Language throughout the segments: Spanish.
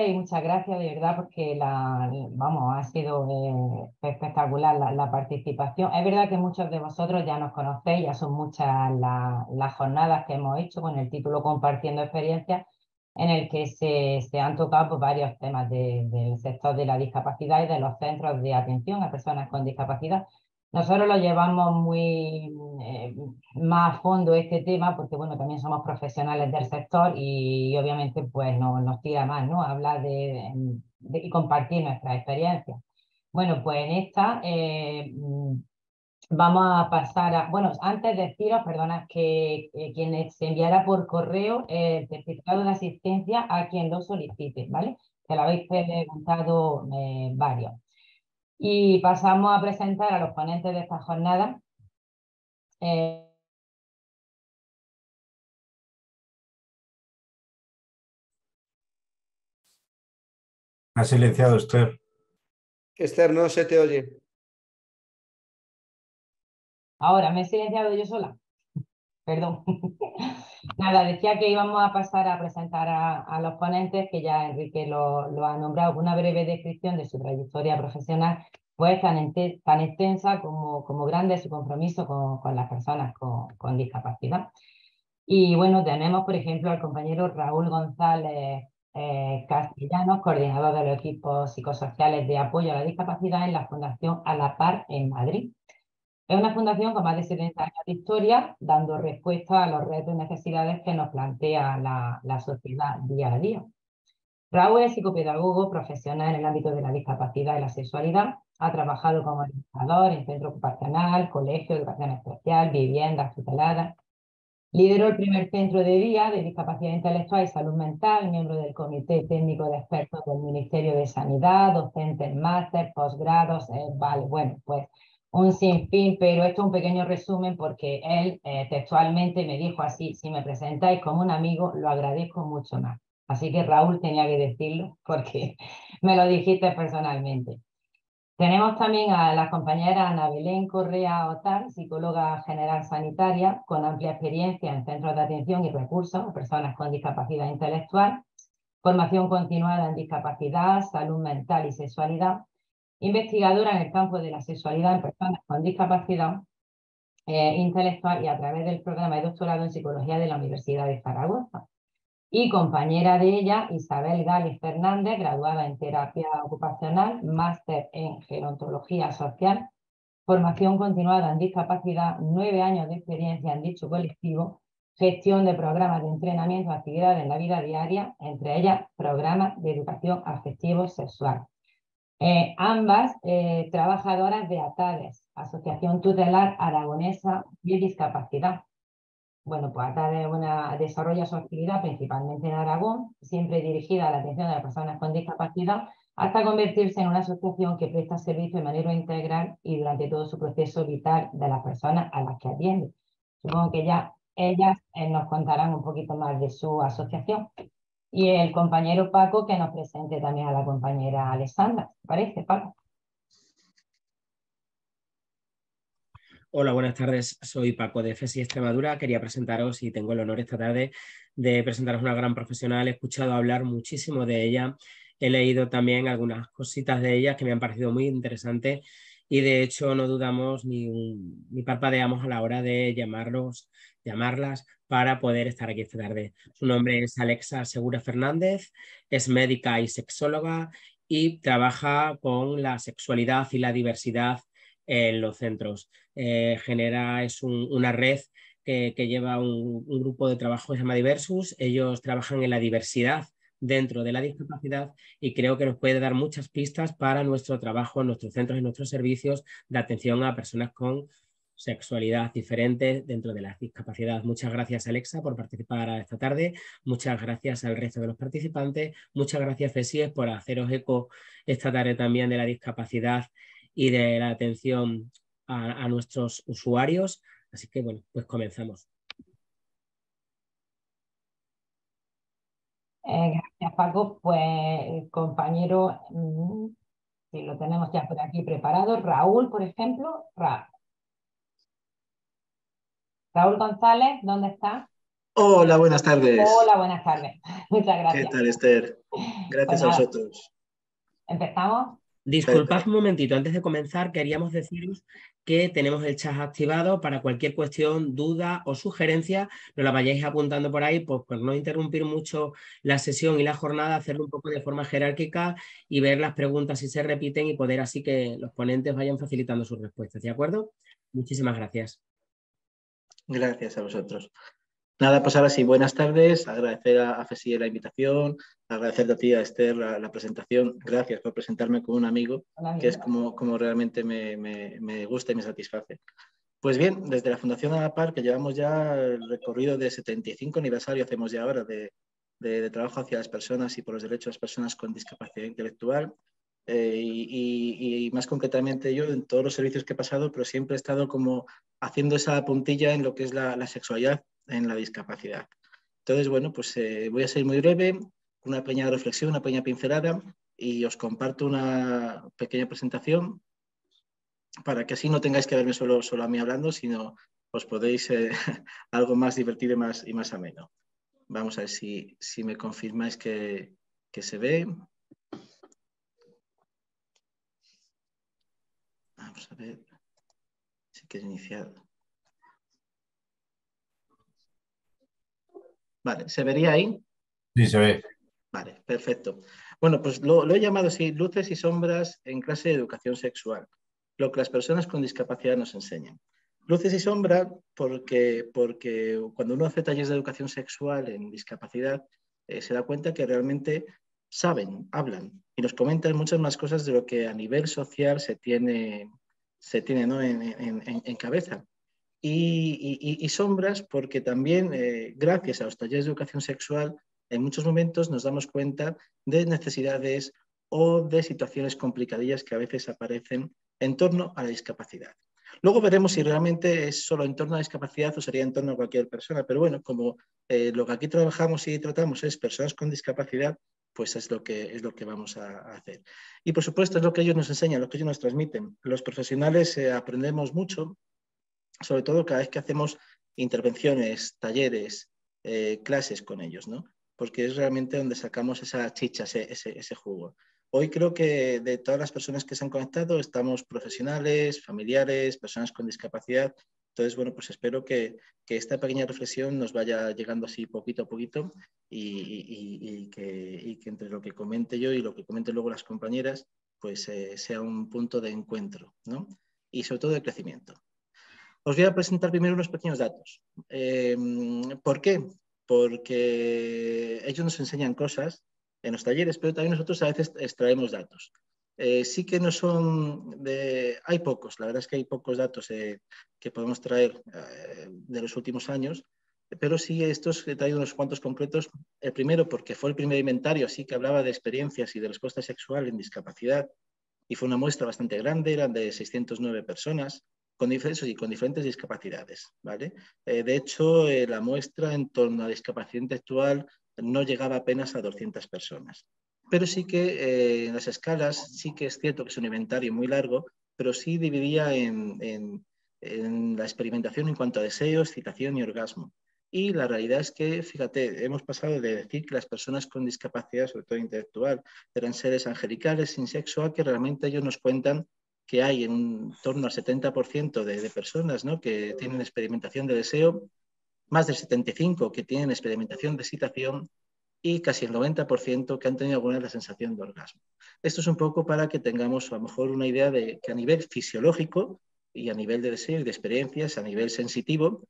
tardes y muchas gracias de verdad porque vamos, ha sido espectacular la participación. Es verdad que muchos de vosotros ya nos conocéis, ya son muchas las jornadas que hemos hecho con el título Compartiendo Experiencias, en el que se han tocado pues, varios temas del sector de la discapacidad y de los centros de atención a personas con discapacidad. Nosotros lo llevamos muy más a fondo este tema porque, bueno, también somos profesionales del sector y obviamente pues nos tira más, ¿no? Hablar y compartir nuestras experiencias. Bueno, pues en esta vamos a pasar a... Bueno, antes de deciros, perdona, que quien se enviará por correo el certificado de asistencia a quien lo solicite, ¿vale? Que lo habéis preguntado varios. Y pasamos a presentar a los ponentes de esta jornada. Ha silenciado Esther. Esther, no se te oye. Ahora, me he silenciado yo sola. Perdón. Nada, decía que íbamos a pasar a presentar a los ponentes, que ya Enrique lo ha nombrado, con una breve descripción de su trayectoria profesional, pues tan extensa como grande su compromiso con las personas con discapacidad. Y bueno, tenemos, por ejemplo, al compañero Raúl González Castellanos, coordinador de los equipos psicosociales de apoyo a la discapacidad en la Fundación A la Par en Madrid. Es una fundación con más de 70 años de historia, dando respuesta a los retos y necesidades que nos plantea la sociedad día a día. Raúl es psicopedagogo profesional en el ámbito de la discapacidad y la sexualidad. Ha trabajado como educador en centro ocupacional, colegio, educación especial, viviendas tuteladas. Lideró el primer centro de día de discapacidad intelectual y salud mental, miembro del Comité Técnico de Expertos del Ministerio de Sanidad, docente en máster, posgrados, vale, bueno, pues un sinfín, pero esto es un pequeño resumen porque él textualmente me dijo así: si me presentáis como un amigo, lo agradezco mucho más. Así que Raúl tenía que decirlo porque me lo dijiste personalmente. Tenemos también a la compañera Ana Belén Correa Otal, psicóloga general sanitaria, con amplia experiencia en centros de atención y recursos a personas con discapacidad intelectual, formación continuada en discapacidad, salud mental y sexualidad, investigadora en el campo de la sexualidad en personas con discapacidad intelectual y a través del programa de doctorado en psicología de la Universidad de Zaragoza. Y compañera de ella, Isabel Gálvez Fernández, graduada en terapia ocupacional, máster en gerontología social, formación continuada en discapacidad, 9 años de experiencia en dicho colectivo, gestión de programas de entrenamiento, actividades en la vida diaria, entre ellas programas de educación afectivo-sexual. Ambas trabajadoras de ATADES, Asociación Tutelar Aragonesa de Discapacidad. Bueno, pues ATADES desarrolla su actividad principalmente en Aragón, siempre dirigida a la atención de las personas con discapacidad, hasta convertirse en una asociación que presta servicio de manera integral y durante todo su proceso vital de las personas a las que atiende. Supongo que ya ellas nos contarán un poquito más de su asociación. Y el compañero Paco que nos presente también a la compañera Alessandra. ¿Te parece, Paco? Hola, buenas tardes. Soy Paco de FESI Extremadura. Quería presentaros y tengo el honor esta tarde de presentaros una gran profesional. He escuchado hablar muchísimo de ella. He leído también algunas cositas de ella que me han parecido muy interesantes y de hecho no dudamos ni parpadeamos a la hora de llamarlas para poder estar aquí esta tarde. Su nombre es Alexa Segura Fernández, es médica y sexóloga y trabaja con la sexualidad y la diversidad en los centros. Es una red que lleva un grupo de trabajo que se llama Diversus. Ellos trabajan en la diversidad dentro de la discapacidad y creo que nos puede dar muchas pistas para nuestro trabajo en nuestros centros y nuestros servicios de atención a personas con sexualidad diferente dentro de la discapacidad. Muchas gracias, Alexa, por participar esta tarde. Muchas gracias al resto de los participantes. Muchas gracias, FESIES, por haceros eco esta tarde también de la discapacidad y de la atención a nuestros usuarios. Así que, bueno, pues comenzamos. Gracias, Paco. Pues, compañero, si lo tenemos ya por aquí preparado, Raúl, por ejemplo. Raúl González, ¿dónde está? Hola, buenas tardes. Hola, buenas tardes. Muchas ¿Qué gracias. tal, Esther? Pues Gracias a nada, vosotros. empezamos. Disculpad un momentito, antes de comenzar queríamos deciros que tenemos el chat activado para cualquier cuestión, duda o sugerencia, nos la vayáis apuntando por ahí, pues por no interrumpir mucho la sesión y la jornada, hacerlo un poco de forma jerárquica y ver las preguntas si se repiten y poder así que los ponentes vayan facilitando sus respuestas, ¿de acuerdo? Muchísimas gracias. Gracias a vosotros. Nada, pues ahora sí, buenas tardes. Agradecer a FESIE la invitación, agradecerte a ti, a Esther, la presentación. Gracias por presentarme con un amigo, Hola, que es bien. como realmente me gusta y me satisface. Pues bien, desde la Fundación A la Par, que llevamos ya el recorrido de 75 aniversario, hacemos ya ahora de trabajo hacia las personas y por los derechos de las personas con discapacidad intelectual. Y más concretamente yo en todos los servicios que he pasado, pero siempre he estado como haciendo esa puntilla en lo que es la sexualidad en la discapacidad. Entonces, bueno, pues voy a ser muy breve, una pequeña reflexión, una pequeña pincelada y os comparto una pequeña presentación para que así no tengáis que verme solo a mí hablando, sino os podéis algo más divertido y más ameno. Vamos a ver si me confirmáis que se ve. Vamos a ver si quieres iniciar. Vale, ¿se vería ahí? Sí, se ve. Vale, perfecto. Bueno, pues lo he llamado así, luces y sombras en clase de educación sexual, lo que las personas con discapacidad nos enseñan. Luces y sombras porque cuando uno hace talleres de educación sexual en discapacidad, se da cuenta que realmente saben, hablan y nos comentan muchas más cosas de lo que a nivel social se tiene ¿no? en cabeza. Y sombras porque también, gracias a los talleres de educación sexual, en muchos momentos nos damos cuenta de necesidades o de situaciones complicadillas que a veces aparecen en torno a la discapacidad. Luego veremos si realmente es solo en torno a la discapacidad o sería en torno a cualquier persona, pero bueno, como lo que aquí trabajamos y tratamos es personas con discapacidad, pues es lo que vamos a hacer. Y por supuesto es lo que ellos nos enseñan, lo que ellos nos transmiten. Los profesionales aprendemos mucho, sobre todo cada vez que hacemos intervenciones, talleres, clases con ellos, ¿no? Porque es realmente donde sacamos esa chicha, ese jugo. Hoy creo que de todas las personas que se han conectado estamos profesionales, familiares, personas con discapacidad. Entonces, bueno, pues espero que esta pequeña reflexión nos vaya llegando así poquito a poquito y que entre lo que comente yo y lo que comenten luego las compañeras, pues sea un punto de encuentro, ¿no? Y sobre todo de crecimiento. Os voy a presentar primero unos pequeños datos. ¿Por qué? Porque ellos nos enseñan cosas en los talleres, pero también nosotros a veces extraemos datos. Sí que no son hay pocos, la verdad es que hay pocos datos que podemos traer de los últimos años, pero sí estos he traído unos cuantos concretos. El primero porque fue el primer inventario, así que hablaba de experiencias y de respuesta sexual en discapacidad, y fue una muestra bastante grande, eran de 609 personas con diferentes discapacidades, ¿vale? De hecho, la muestra en torno a discapacidad intelectual no llegaba apenas a 200 personas. Pero sí que en las escalas, sí que es cierto que es un inventario muy largo, pero sí dividía en la experimentación en cuanto a deseo, excitación y orgasmo. Y la realidad es que, fíjate, hemos pasado de decir que las personas con discapacidad, sobre todo intelectual, eran seres angelicales, sin sexo, a que realmente ellos nos cuentan que hay en torno al 70% de personas, ¿no?, que tienen experimentación de deseo, más del 75% que tienen experimentación de excitación y casi el 90% que han tenido alguna vez la sensación de orgasmo. Esto es un poco para que tengamos a lo mejor una idea de que a nivel fisiológico y a nivel de deseo y de experiencias, a nivel sensitivo,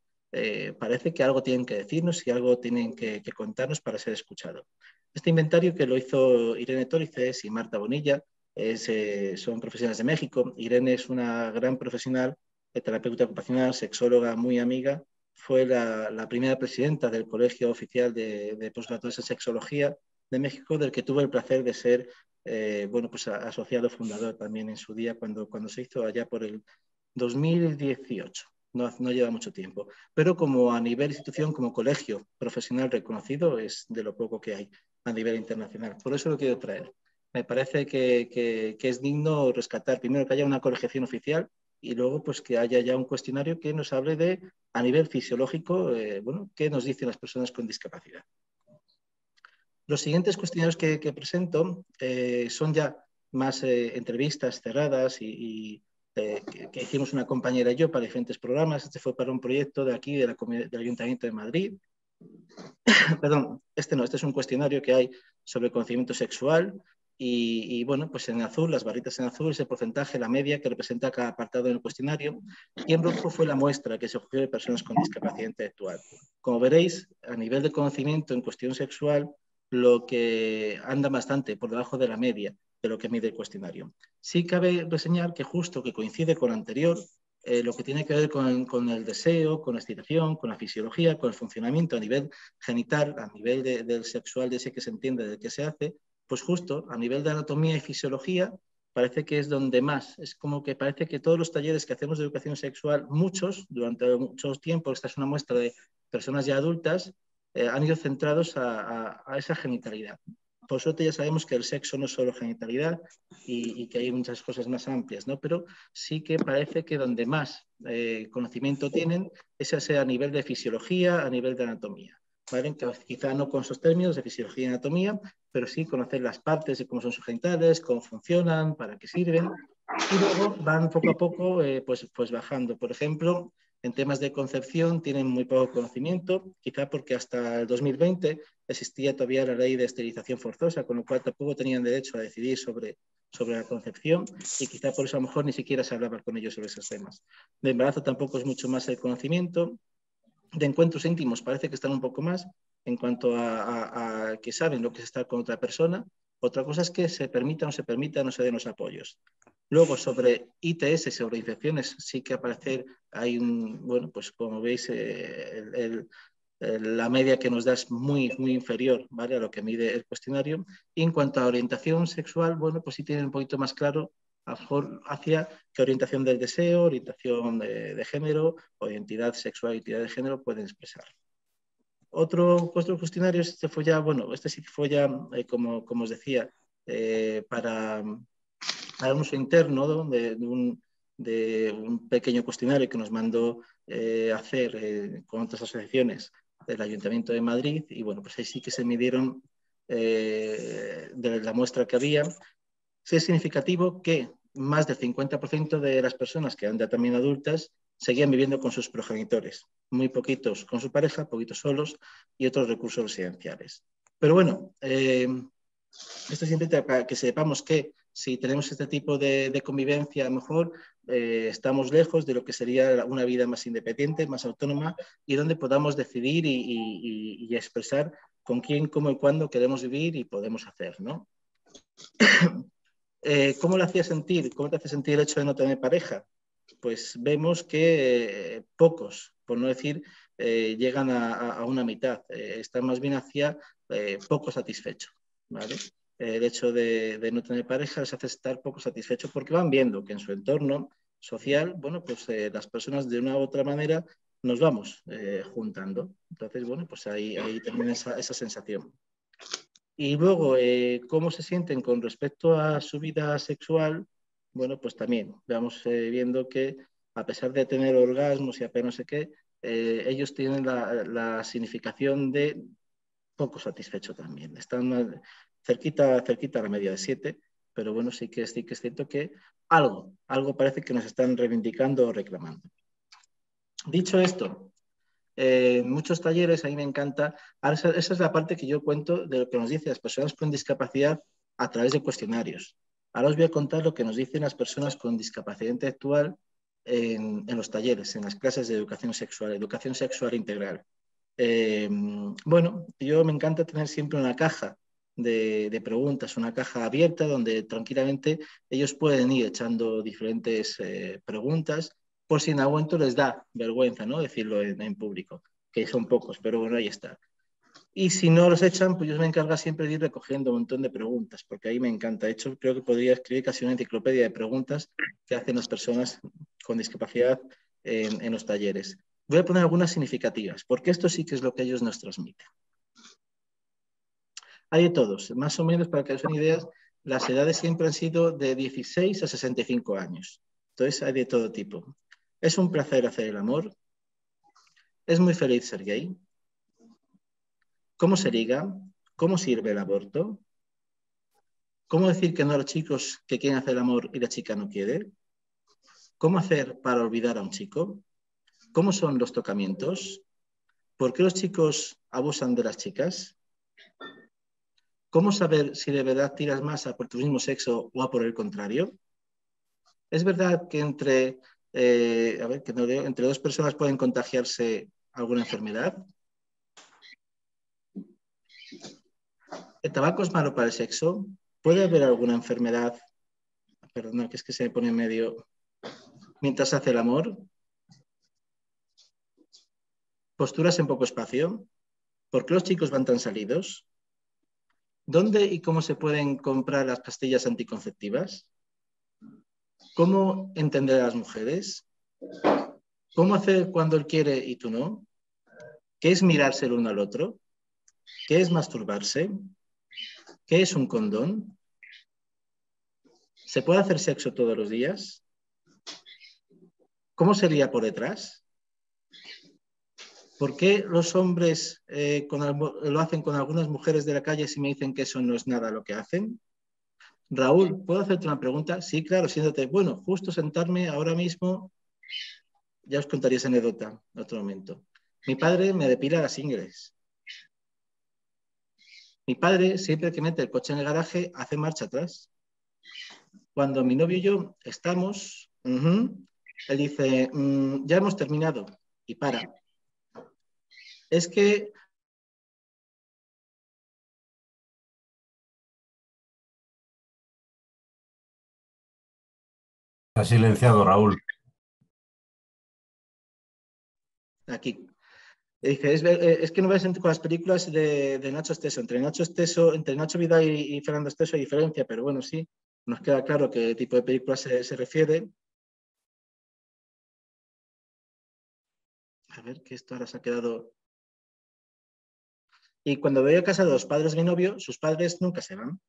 parece que algo tienen que decirnos y algo tienen que contarnos para ser escuchado. Este inventario, que lo hizo Irene Tórices y Marta Bonilla, son profesionales de México. Irene es una gran profesional, terapeuta ocupacional, sexóloga muy amiga. Fue la primera presidenta del Colegio Oficial de Postgraduados en Sexología de México, del que tuve el placer de ser bueno, pues asociado fundador también en su día, cuando se hizo allá por el 2018. No lleva mucho tiempo, pero como a nivel institución, como colegio profesional reconocido, es de lo poco que hay a nivel internacional. Por eso lo quiero traer. Me parece que es digno rescatar, primero, que haya una colegiación oficial y luego pues que haya ya un cuestionario que nos hable de, a nivel fisiológico, bueno, qué nos dicen las personas con discapacidad. Los siguientes cuestionarios que presento son ya más entrevistas cerradas que hicimos una compañera y yo para diferentes programas. Este fue para un proyecto de aquí, del Ayuntamiento de Madrid. Perdón, este es un cuestionario que hay sobre conocimiento sexual y bueno, pues en azul, las barritas en azul es el porcentaje, la media que representa cada apartado en el cuestionario, y en rojo fue la muestra que se cogió de personas con discapacidad intelectual. Como veréis, a nivel de conocimiento en cuestión sexual, lo que anda bastante por debajo de la media de lo que mide el cuestionario. Sí cabe reseñar que justo que coincide con lo anterior, lo que tiene que ver con el deseo, con la excitación, con la fisiología, con el funcionamiento a nivel genital, a nivel del sexual, de ese que se entiende, del que se hace, pues justo a nivel de anatomía y fisiología parece que es donde más. Es como que parece que todos los talleres que hacemos de educación sexual, muchos, durante muchos tiempos, esta es una muestra de personas ya adultas, han ido centrados a esa genitalidad. Por suerte ya sabemos que el sexo no es solo genitalidad y que hay muchas cosas más amplias, ¿no? Pero sí que parece que donde más conocimiento tienen es ese a nivel de fisiología, a nivel de anatomía. ¿Vale? Quizá no con esos términos de fisiología y anatomía, pero sí conocer las partes de cómo son sus genitales, cómo funcionan, para qué sirven, y luego van poco a poco pues bajando. Por ejemplo, en temas de concepción tienen muy poco conocimiento, quizá porque hasta el 2020 existía todavía la ley de esterilización forzosa, con lo cual tampoco tenían derecho a decidir sobre la concepción y quizá por eso a lo mejor ni siquiera se hablaba con ellos sobre esos temas. De embarazo tampoco es mucho más el conocimiento. De encuentros íntimos parece que están un poco más en cuanto a que saben lo que es estar con otra persona. Otra cosa es que se permita o no se permita, no se den los apoyos. Luego, sobre ITS, sobre infecciones, sí que aparece, hay bueno, pues como veis, la media que nos da es muy inferior, ¿vale?, a lo que mide el cuestionario. Y en cuanto a orientación sexual, bueno, pues sí tienen un poquito más claro a lo mejor hacia qué orientación del deseo, orientación de género o identidad sexual, identidad de género pueden expresar. Otro cuestionario, este fue ya, bueno, este sí que fue ya, como os decía, para un uso interno, ¿no?, de un pequeño cuestionario que nos mandó hacer con otras asociaciones del Ayuntamiento de Madrid, y bueno, pues ahí sí que se midieron de la muestra que había. Sí es significativo que más del 50% de las personas que eran ya también adultas seguían viviendo con sus progenitores, muy poquitos con su pareja, poquitos solos y otros recursos residenciales. Pero bueno, esto siempre para que sepamos que si tenemos este tipo de convivencia, a lo mejor estamos lejos de lo que sería una vida más independiente, más autónoma, y donde podamos decidir y expresar con quién, cómo y cuándo queremos vivir y podemos hacer, ¿no? ¿Cómo le hacía sentir? ¿Cómo te hace sentir el hecho de no tener pareja? Pues vemos que pocos, por no decir, llegan a una mitad. Están más bien hacia poco satisfecho, ¿vale? El hecho de no tener pareja les hace estar poco satisfechos porque van viendo que en su entorno social, bueno, pues las personas de una u otra manera nos vamos juntando. Entonces, bueno, pues ahí también esa sensación. Y luego, ¿cómo se sienten con respecto a su vida sexual? Bueno, pues también vamos viendo que a pesar de tener orgasmos y apenas no sé qué, ellos tienen la significación de poco satisfecho también. Están cerquita a la media de 7, pero bueno, sí que es cierto que algo parece que nos están reivindicando o reclamando. Dicho esto, muchos talleres, a mí me encanta, esa es la parte que yo cuento de lo que nos dicen las personas con discapacidad a través de cuestionarios. Ahora os voy a contar lo que nos dicen las personas con discapacidad intelectual en los talleres, en las clases de educación sexual integral. Bueno, yo me encanta tener siempre una caja de preguntas, una caja abierta donde tranquilamente ellos pueden ir echando diferentes preguntas por si en algún momento les da vergüenza, ¿no?, decirlo en público, que son pocos, pero bueno, ahí está. Y si no los echan, pues yo me encargo siempre de ir recogiendo un montón de preguntas, porque ahí me encanta. De hecho, creo que podría escribir casi una enciclopedia de preguntas que hacen las personas con discapacidad en los talleres. Voy a poner algunas significativas, porque esto sí que es lo que ellos nos transmiten. Hay de todos, más o menos para que os den ideas, las edades siempre han sido de 16 a 65 años. Entonces hay de todo tipo. Es un placer hacer el amor. Es muy feliz ser gay. ¿Cómo se liga? ¿Cómo sirve el aborto? ¿Cómo decir que no a los chicos que quieren hacer el amor y la chica no quiere? ¿Cómo hacer para olvidar a un chico? ¿Cómo son los tocamientos? ¿Por qué los chicos abusan de las chicas? ¿Cómo saber si de verdad tiras más a por tu mismo sexo o a por el contrario? ¿Es verdad que entre dos personas pueden contagiarse alguna enfermedad? ¿El tabaco es malo para el sexo? ¿Puede haber alguna enfermedad? Perdona, que es que se me pone en medio. Mientras hace el amor. ¿Posturas en poco espacio? ¿Por qué los chicos van tan salidos? ¿Dónde y cómo se pueden comprar las pastillas anticonceptivas? ¿Cómo entender a las mujeres? ¿Cómo hacer cuando él quiere y tú no? ¿Qué es mirarse el uno al otro? ¿Qué es masturbarse? ¿Qué es un condón? ¿Se puede hacer sexo todos los días? ¿Cómo sería por detrás? ¿Por qué los hombres lo hacen con algunas mujeres de la calle si me dicen que eso no es nada lo que hacen? Raúl, ¿puedo hacerte una pregunta? Sí, claro, siéntate. Bueno, justo sentarme ahora mismo, ya os contaría esa anécdota en otro momento. Mi padre me depila las ingles. Mi padre, siempre que mete el coche en el garaje, hace marcha atrás. Cuando mi novio y yo estamos, él dice, ya hemos terminado, y para. Es que Está silenciado, Raúl. aquí. Dice, es que no ves con las películas de Nacho Esteso. Entre Nacho Vidal y Fernando Esteso hay diferencia, pero bueno, sí, nos queda claro qué tipo de película se refiere. A ver, que esto ahora se ha quedado. Y cuando veo a casa de los padres de mi novio, sus padres nunca se van.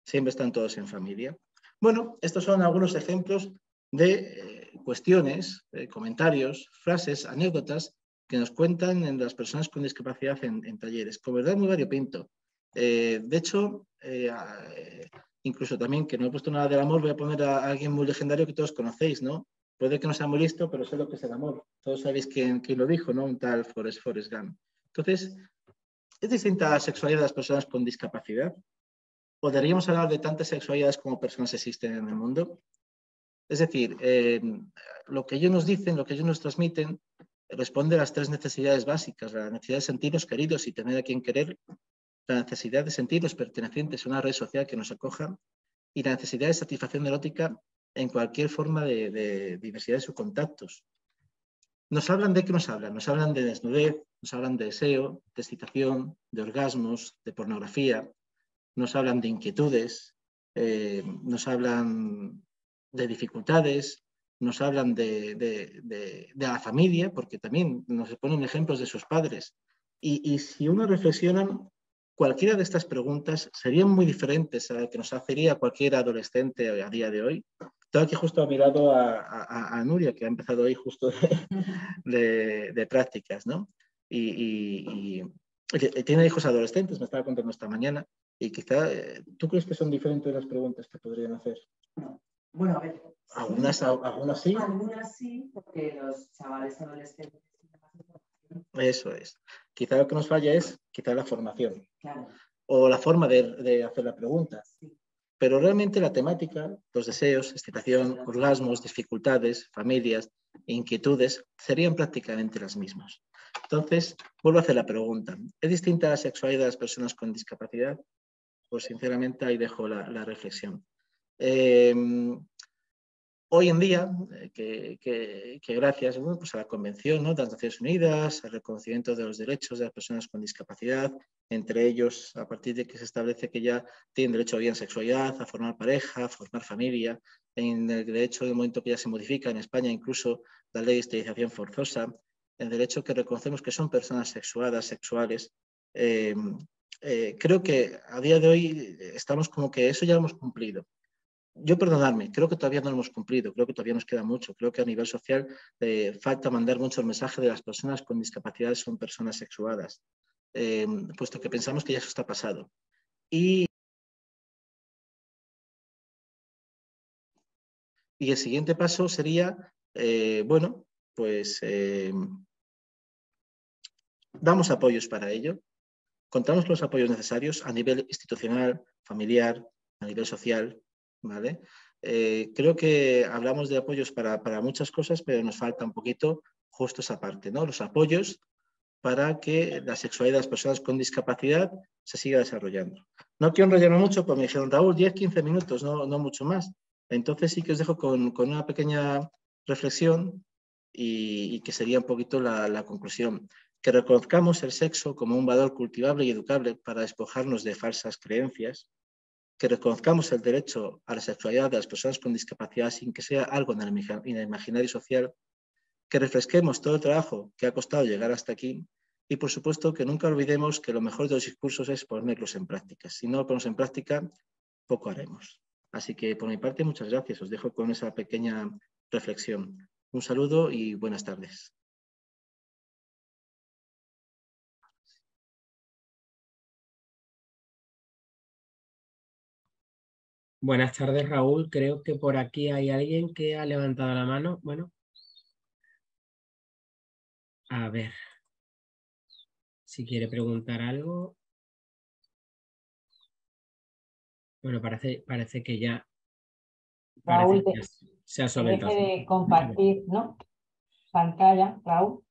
Siempre están todos en familia. Bueno, estos son algunos ejemplos de cuestiones, comentarios, frases, anécdotas que nos cuentan en las personas con discapacidad en talleres, con verdad muy variopinto. De hecho, incluso también, que no he puesto nada del amor, voy a poner a alguien muy legendario que todos conocéis, ¿no? Puede que no sea muy listo, pero sé lo que es el amor. Todos sabéis quién lo dijo, ¿no? Un tal Forrest Gump. Entonces, ¿es distinta la sexualidad de las personas con discapacidad? ¿Podríamos hablar de tantas sexualidades como personas existen en el mundo? Es decir, lo que ellos nos dicen, lo que ellos nos transmiten, responde a las tres necesidades básicas: la necesidad de sentirnos queridos y tener a quien querer, la necesidad de sentirnos pertenecientes a una red social que nos acoja y la necesidad de satisfacción erótica en cualquier forma de diversidad de sus contactos. ¿Nos hablan de qué nos hablan? Nos hablan de desnudez, nos hablan de deseo, de excitación, de orgasmos, de pornografía, nos hablan de inquietudes, nos hablan de dificultades, nos hablan de la familia, porque también nos ponen ejemplos de sus padres. Y si uno reflexiona, cualquiera de estas preguntas serían muy diferentes a las que nos hacería cualquier adolescente a día de hoy. Tengo aquí justo a mi lado a Nuria, que ha empezado hoy justo de prácticas, ¿no? Y tiene hijos adolescentes, me estaba contando esta mañana, y quizá, ¿tú crees que son diferentes las preguntas que podrían hacer? Bueno, a ver. ¿Algunas sí? Algunas sí, porque los chavales adolescentes tienen más información. Eso es. Quizá lo que nos falla es quizá la formación. Claro. O la forma de hacer la pregunta. Sí. Pero realmente la temática, los deseos, excitación, orgasmos, dificultades, familias, inquietudes, serían prácticamente las mismas. Entonces, vuelvo a hacer la pregunta. ¿Es distinta la sexualidad de las personas con discapacidad? Pues sinceramente ahí dejo la reflexión. Hoy en día, que gracias pues a la Convención, ¿no?, de las Naciones Unidas, al reconocimiento de los derechos de las personas con discapacidad, entre ellos, a partir de que se establece que ya tienen derecho a vivir en sexualidad, a formar pareja, a formar familia, en el derecho del momento que ya se modifica en España incluso la ley de esterilización forzosa, el derecho que reconocemos que son personas sexuadas, sexuales. Creo que a día de hoy estamos como que eso ya lo hemos cumplido. yo perdonadme, creo que todavía no lo hemos cumplido, creo que todavía nos queda mucho, creo que a nivel social falta mandar mucho el mensaje de las personas con discapacidades son personas sexuadas, puesto que pensamos que ya eso está pasado. Y el siguiente paso sería, bueno, pues damos apoyos para ello, contamos con los apoyos necesarios a nivel institucional, familiar, a nivel social, ¿vale? Creo que hablamos de apoyos para muchas cosas, pero nos falta un poquito justo esa parte, ¿no? Los apoyos para que la sexualidad de las personas con discapacidad se siga desarrollando. No quiero enrollarme mucho, porque me dijeron, Raúl, 10-15 minutos, no mucho más. Entonces sí que os dejo con una pequeña reflexión y que sería un poquito la conclusión. Que reconozcamos el sexo como un valor cultivable y educable para despojarnos de falsas creencias, que reconozcamos el derecho a la sexualidad de las personas con discapacidad sin que sea algo en el imaginario social, que refresquemos todo el trabajo que ha costado llegar hasta aquí y, por supuesto, que nunca olvidemos que lo mejor de los discursos es ponerlos en práctica. Si no lo ponemos en práctica, poco haremos. Así que, por mi parte, muchas gracias. Os dejo con esa pequeña reflexión. Un saludo y buenas tardes. Buenas tardes, Raúl. Creo que por aquí hay alguien que ha levantado la mano. Bueno, a ver si quiere preguntar algo. Bueno, parece que ya, Raúl, se ha deje solventado. de compartir, ¿no? Pantalla, Raúl.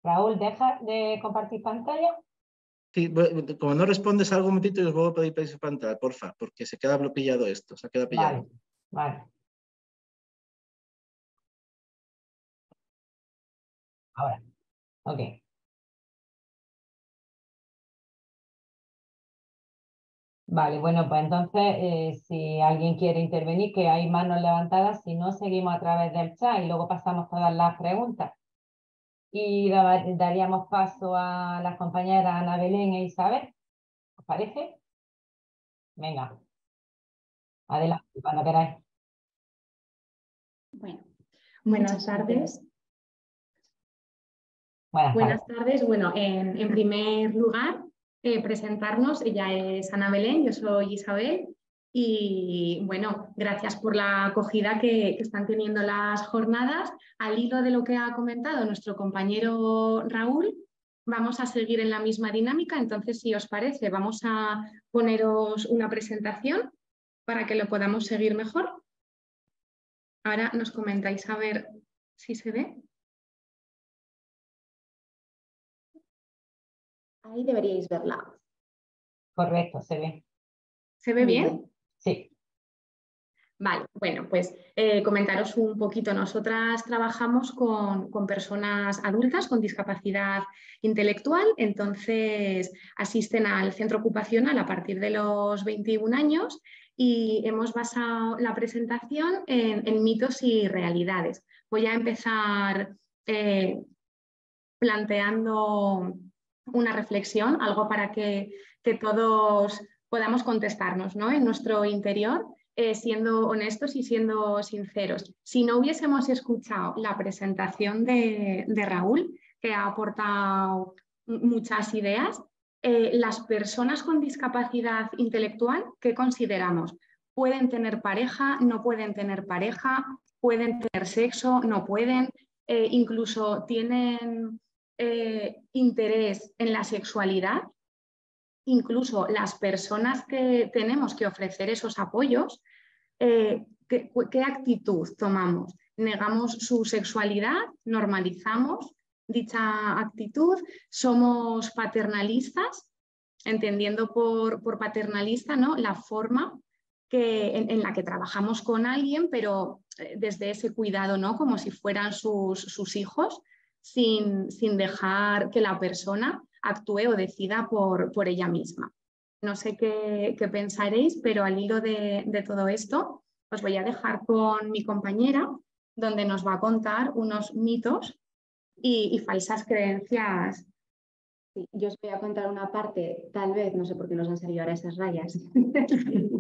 Raúl, ¿deja de compartir pantalla? Sí, como no respondes algo un momentito, os voy a pedir su pantalla, porfa, porque se queda pillado esto, se queda pillado. Vale. Ahora, ok. Vale, bueno, pues entonces, si alguien quiere intervenir, que hay manos levantadas, si no, seguimos a través del chat y luego pasamos todas las preguntas. Y daríamos paso a las compañeras Ana Belén e Isabel. ¿Os parece? Venga. Adelante, cuando queráis. Bueno, buenas tardes. Buenas tardes. Bueno, en primer lugar, presentarnos. Ella es Ana Belén, yo soy Isabel. Y bueno, gracias por la acogida que están teniendo las jornadas. Al hilo de lo que ha comentado nuestro compañero Raúl, vamos a seguir en la misma dinámica. Entonces, si os parece, vamos a poneros una presentación para que lo podamos seguir mejor. Ahora nos comentáis a ver si se ve. Ahí deberíais verla. Correcto, se ve. ¿Se ve bien? Sí. Vale, bueno, pues comentaros un poquito. Nosotras trabajamos con personas adultas con discapacidad intelectual, entonces asisten al centro ocupacional a partir de los 21 años y hemos basado la presentación en mitos y realidades. Voy a empezar planteando una reflexión, algo para que todos podamos contestarnos, ¿no? En nuestro interior, siendo honestos y siendo sinceros. Si no hubiésemos escuchado la presentación de Raúl, que ha aportado muchas ideas, las personas con discapacidad intelectual, ¿qué consideramos? ¿Pueden tener pareja? ¿No pueden tener pareja? ¿Pueden tener sexo? ¿No pueden? Incluso tienen interés en la sexualidad. Incluso las personas que tenemos que ofrecer esos apoyos, ¿qué actitud tomamos? ¿Negamos su sexualidad? ¿Normalizamos dicha actitud? ¿Somos paternalistas? Entendiendo por paternalista, ¿no? La forma en la que trabajamos con alguien, pero desde ese cuidado, ¿no? Como si fueran sus hijos, sin dejar que la persona actúe o decida por ella misma. No sé qué pensaréis, pero al hilo de todo esto os voy a dejar con mi compañera, donde nos va a contar unos mitos y falsas creencias. Sí, yo os voy a contar una parte, tal vez, no sé por qué nos han salido ahora esas rayas,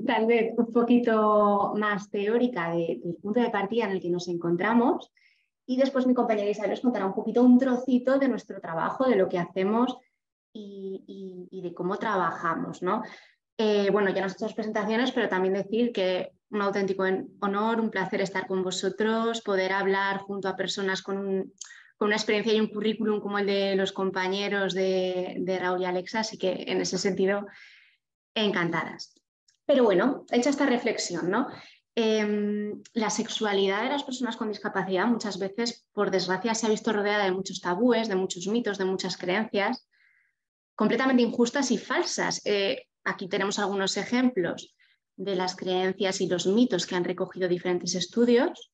tal vez un poquito más teórica del punto de partida en el que nos encontramos, y después mi compañera Isabel os contará un poquito, un trocito de nuestro trabajo, de lo que hacemos y de cómo trabajamos, ¿no? Bueno, ya nuestras presentaciones, pero también decir que un auténtico honor, un placer estar con vosotros, poder hablar junto a personas con una experiencia y un currículum como el de los compañeros de Raúl y Alexa, así que en ese sentido, encantadas. Pero bueno, hecha esta reflexión, ¿no? La sexualidad de las personas con discapacidad muchas veces, por desgracia, se ha visto rodeada de muchos tabúes, de muchos mitos, de muchas creencias completamente injustas y falsas. Aquí tenemos algunos ejemplos de las creencias y los mitos que han recogido diferentes estudios,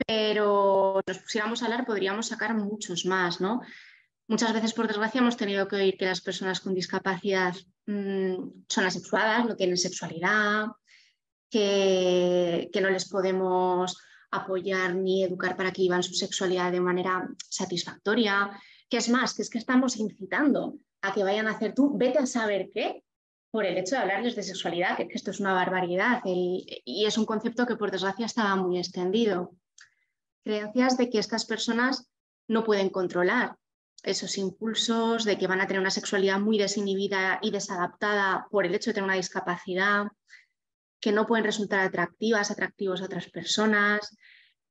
pero si nos pusiéramos a hablar podríamos sacar muchos más, ¿no? Muchas veces, por desgracia, hemos tenido que oír que las personas con discapacidad son asexuadas, no tienen sexualidad, que no les podemos apoyar ni educar para que vivan su sexualidad de manera satisfactoria, que es más, que es que estamos incitando a que vayan a hacer tú, vete a saber qué, por el hecho de hablarles de sexualidad, que esto es una barbaridad y es un concepto que por desgracia estaba muy extendido. Creencias de que estas personas no pueden controlar esos impulsos, de que van a tener una sexualidad muy desinhibida y desadaptada por el hecho de tener una discapacidad, que no pueden resultar atractivos a otras personas,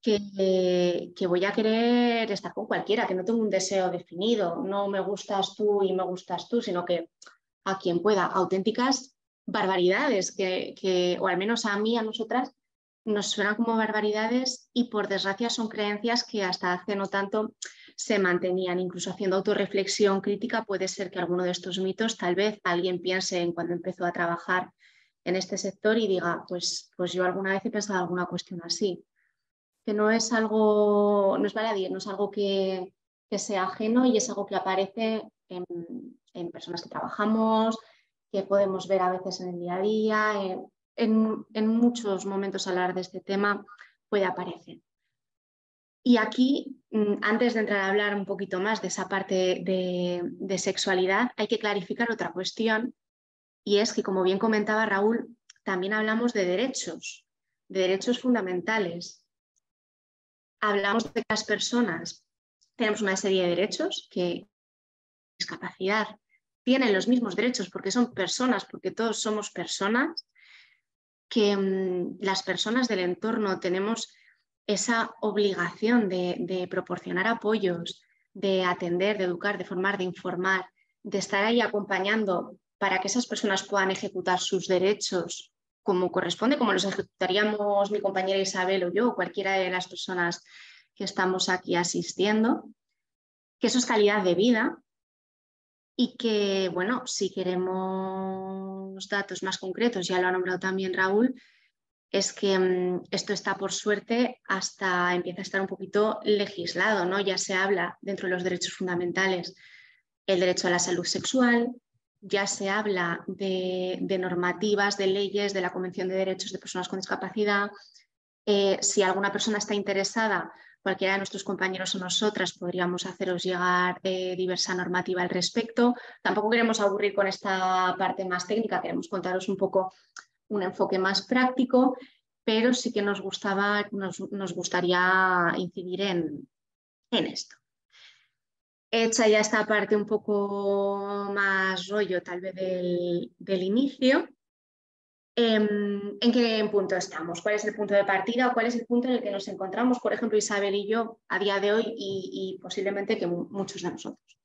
que voy a querer estar con cualquiera, que no tengo un deseo definido, no me gustas tú y me gustas tú, sino que a quien pueda, auténticas barbaridades o al menos a mí, a nosotras, nos suenan como barbaridades y por desgracia son creencias que hasta hace no tanto se mantenían. Incluso haciendo autorreflexión crítica puede ser que alguno de estos mitos tal vez alguien piense en cuando empezó a trabajar en este sector y diga, pues yo alguna vez he pensado alguna cuestión así, que no es algo, no es baladí, no es algo que sea ajeno y es algo que aparece en personas que trabajamos, que podemos ver a veces en el día a día, en muchos momentos hablar de este tema puede aparecer. Y aquí, antes de entrar a hablar un poquito más de esa parte de sexualidad, hay que clarificar otra cuestión, y es que, como bien comentaba Raúl, también hablamos de derechos fundamentales. Hablamos de que las personas tenemos una serie de derechos que discapacidad tienen los mismos derechos porque son personas, porque todos somos personas, que las personas del entorno tenemos esa obligación de proporcionar apoyos, de atender, de educar, de formar, de informar, de estar ahí acompañando para que esas personas puedan ejecutar sus derechos como corresponde, como los ejecutaríamos mi compañera Isabel o yo, o cualquiera de las personas que estamos aquí asistiendo, que eso es calidad de vida y que, bueno, si queremos datos más concretos, ya lo ha nombrado también Raúl, es que esto está, por suerte, hasta empieza a estar un poquito legislado, ¿no? Ya se habla dentro de los derechos fundamentales el derecho a la salud sexual, ya se habla de normativas, de leyes, de la Convención de Derechos de Personas con Discapacidad. Si alguna persona está interesada, cualquiera de nuestros compañeros o nosotras podríamos haceros llegar diversa normativa al respecto. Tampoco queremos aburrir con esta parte más técnica, queremos contaros un poco un enfoque más práctico, pero sí que nos gustaría incidir en esto. Hecha ya esta parte un poco más rollo tal vez del inicio, ¿en qué punto estamos? ¿Cuál es el punto de partida o cuál es el punto en el que nos encontramos, por ejemplo, Isabel y yo a día de hoy y posiblemente que muchos de nosotros?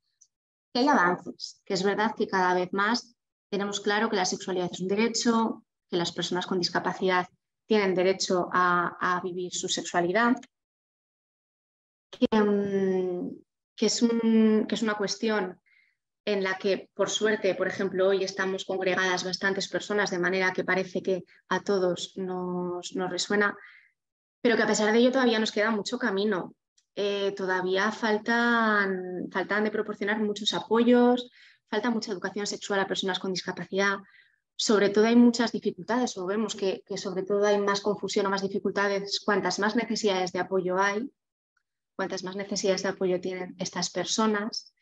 Que hay avances, que es verdad que cada vez más tenemos claro que la sexualidad es un derecho, que las personas con discapacidad tienen derecho a vivir su sexualidad, que es una cuestión en la que, por suerte, por ejemplo, hoy estamos congregadas bastantes personas, de manera que parece que a todos nos resuena, pero que a pesar de ello todavía nos queda mucho camino. Todavía faltan de proporcionar muchos apoyos, falta mucha educación sexual a personas con discapacidad. Sobre todo hay muchas dificultades, o vemos que sobre todo hay más confusión o más dificultades cuantas más necesidades de apoyo hay. cuantas más necesidades de apoyo tienen estas personas.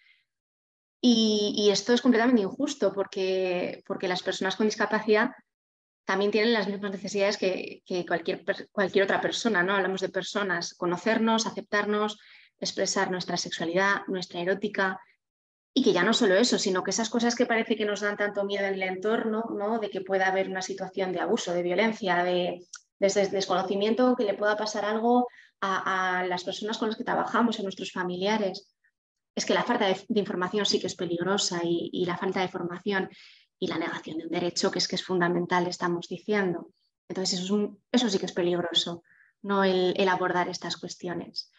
Y esto es completamente injusto porque las personas con discapacidad también tienen las mismas necesidades que cualquier otra persona, ¿no? Hablamos de personas, conocernos, aceptarnos, expresar nuestra sexualidad, nuestra erótica, y que ya no solo eso, sino que esas cosas que parece que nos dan tanto miedo en el entorno, ¿no? De que pueda haber una situación de abuso, de violencia, de desconocimiento, que le pueda pasar algo a las personas con las que trabajamos, a nuestros familiares. Es que la falta de información sí que es peligrosa y la falta de formación y la negación de un derecho, que es fundamental, estamos diciendo. Entonces eso sí que es peligroso, no el abordar estas cuestiones.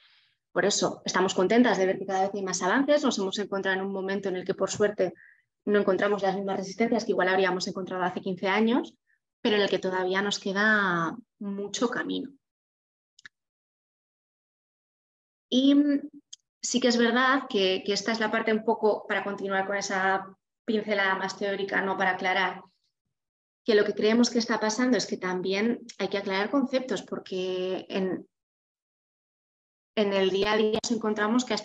Por eso estamos contentas de ver que cada vez hay más avances. Nos hemos encontrado en un momento en el que, por suerte, no encontramos las mismas resistencias que igual habríamos encontrado hace 15 años, pero en el que todavía nos queda mucho camino. Y sí que es verdad que esta es la parte un poco, para continuar con esa pincelada más teórica, no para aclarar, que lo que creemos que está pasando es que también hay que aclarar conceptos, porque en el día a día nos encontramos que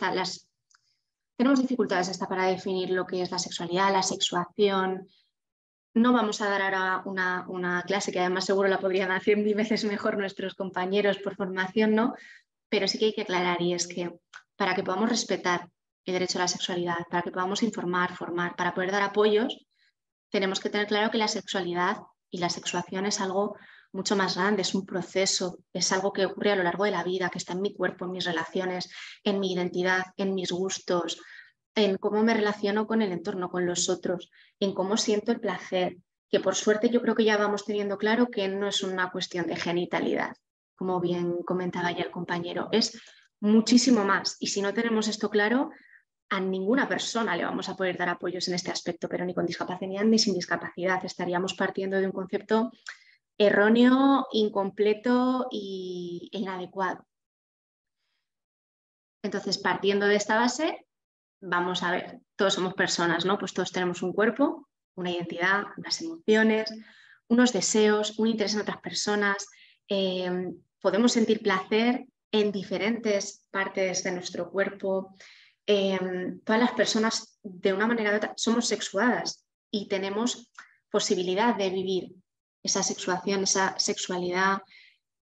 tenemos dificultades hasta para definir lo que es la sexualidad, la sexuación. No vamos a dar ahora una clase que además seguro la podrían hacer 1000 veces mejor nuestros compañeros por formación, ¿no? Pero sí que hay que aclarar, y es que para que podamos respetar el derecho a la sexualidad, para que podamos informar, formar, para poder dar apoyos, tenemos que tener claro que la sexualidad y la sexuación es algo mucho más grande, es un proceso, es algo que ocurre a lo largo de la vida, que está en mi cuerpo, en mis relaciones, en mi identidad, en mis gustos, en cómo me relaciono con el entorno, con los otros, en cómo siento el placer, que por suerte yo creo que ya vamos teniendo claro que no es una cuestión de genitalidad, como bien comentaba ya el compañero, es muchísimo más. Y si no tenemos esto claro, a ninguna persona le vamos a poder dar apoyos en este aspecto, pero ni con discapacidad ni sin discapacidad. Estaríamos partiendo de un concepto erróneo, incompleto e inadecuado. Entonces, partiendo de esta base, vamos a ver, todos somos personas, ¿no? Pues todos tenemos un cuerpo, una identidad, unas emociones, unos deseos, un interés en otras personas. Podemos sentir placer en diferentes partes de nuestro cuerpo. Todas las personas, de una manera u otra, somos sexuadas y tenemos posibilidad de vivir esa sexuación, esa sexualidad.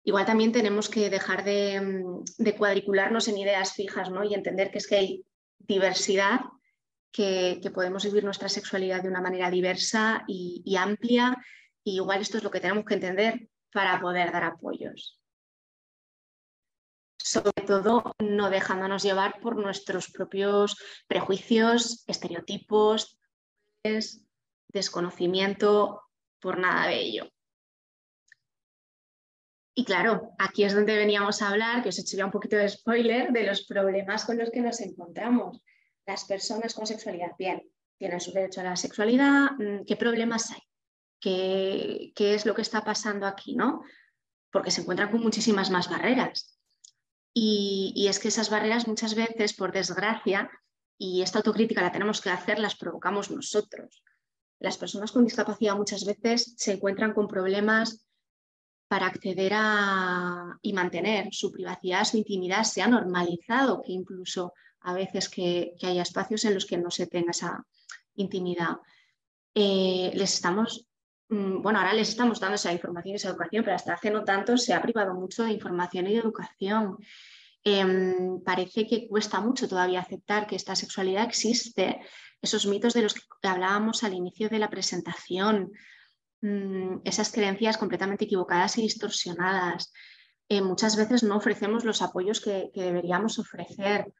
Igual también tenemos que dejar de cuadricularnos en ideas fijas, ¿no? Y entender que es que hay diversidad, que podemos vivir nuestra sexualidad de una manera diversa y amplia, y igual esto es lo que tenemos que entender para poder dar apoyos. Sobre todo no dejándonos llevar por nuestros propios prejuicios, estereotipos, desconocimiento, por nada de ello. Y claro, aquí es donde veníamos a hablar, que os he hecho ya un poquito de spoiler, de los problemas con los que nos encontramos. Las personas con sexualidad, bien, tienen su derecho a la sexualidad, ¿qué problemas hay? ¿Qué es lo que está pasando aquí, ¿no? Porque se encuentran con muchísimas más barreras. Y es que esas barreras muchas veces, por desgracia, y esta autocrítica la tenemos que hacer, las provocamos nosotros. Las personas con discapacidad muchas veces se encuentran con problemas para acceder a y mantener su privacidad, su intimidad. Se ha normalizado que incluso a veces que haya espacios en los que no se tenga esa intimidad. Ahora les estamos dando esa información y esa educación, pero hasta hace no tanto se ha privado mucho de información y de educación. Parece que cuesta mucho todavía aceptar que esta sexualidad existe, esos mitos de los que hablábamos al inicio de la presentación, esas creencias completamente equivocadas y distorsionadas. Muchas veces no ofrecemos los apoyos que deberíamos ofrecer.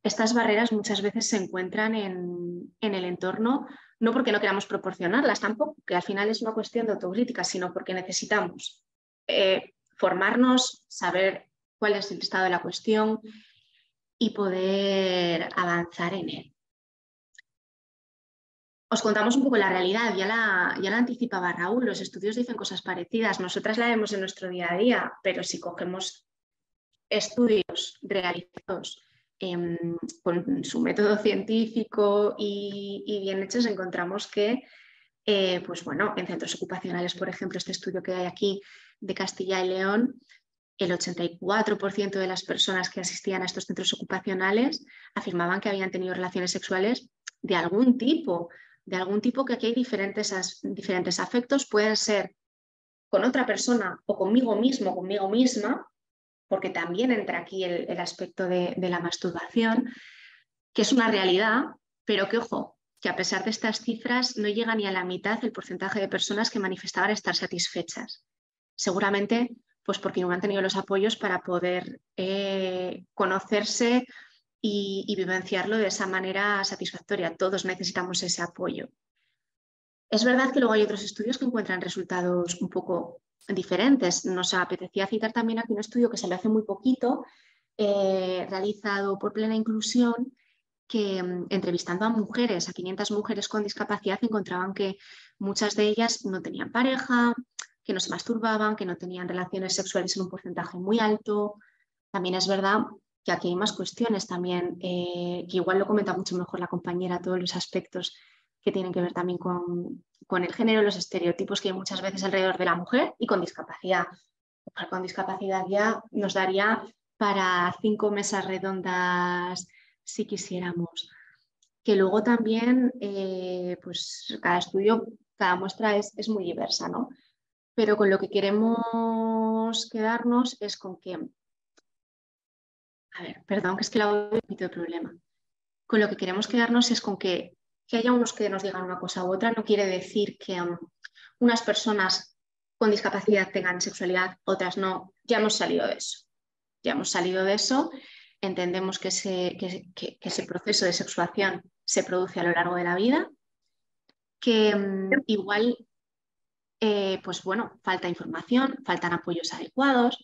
Estas barreras muchas veces se encuentran en el entorno, no porque no queramos proporcionarlas tampoco, que al final es una cuestión de autocrítica, sino porque necesitamos formarnos, saber cuál es el estado de la cuestión y poder avanzar en él. Os contamos un poco la realidad, ya la anticipaba Raúl, los estudios dicen cosas parecidas, nosotras la vemos en nuestro día a día, pero si cogemos estudios realizados con su método científico y bien hechos, encontramos que en centros ocupacionales, por ejemplo, este estudio que hay aquí de Castilla y León, el 84% de las personas que asistían a estos centros ocupacionales afirmaban que habían tenido relaciones sexuales de algún tipo, que aquí hay diferentes afectos, pueden ser con otra persona o conmigo mismo, conmigo misma, porque también entra aquí el aspecto de la masturbación, que es una realidad, pero que, ojo, que a pesar de estas cifras no llega ni a la mitad el porcentaje de personas que manifestaban estar satisfechas. Seguramente pues porque no han tenido los apoyos para poder conocerse y vivenciarlo de esa manera satisfactoria. Todos necesitamos ese apoyo. Es verdad que luego hay otros estudios que encuentran resultados un poco diferentes. Nos apetecía citar también aquí un estudio que salió hace muy poquito, realizado por Plena Inclusión, que entrevistando a mujeres, a 500 mujeres con discapacidad, encontraban que muchas de ellas no tenían pareja, que no se masturbaban, que no tenían relaciones sexuales en un porcentaje muy alto. También es verdad que aquí hay más cuestiones también, que igual lo comenta mucho mejor la compañera, todos los aspectos que tienen que ver también con el género, los estereotipos que hay muchas veces alrededor de la mujer y con discapacidad. Con discapacidad ya nos daría para 5 mesas redondas si quisiéramos. Que luego también, pues cada estudio, cada muestra es muy diversa, ¿no? Pero con lo que queremos quedarnos es con que... A ver, perdón, que es que la audio es un poquito de problema. Con lo que queremos quedarnos es con que haya unos que nos digan una cosa u otra no quiere decir que unas personas con discapacidad tengan sexualidad, otras no. Ya hemos salido de eso. Ya hemos salido de eso. Entendemos que ese proceso de sexuación se produce a lo largo de la vida, que igual, pues bueno, falta información, faltan apoyos adecuados,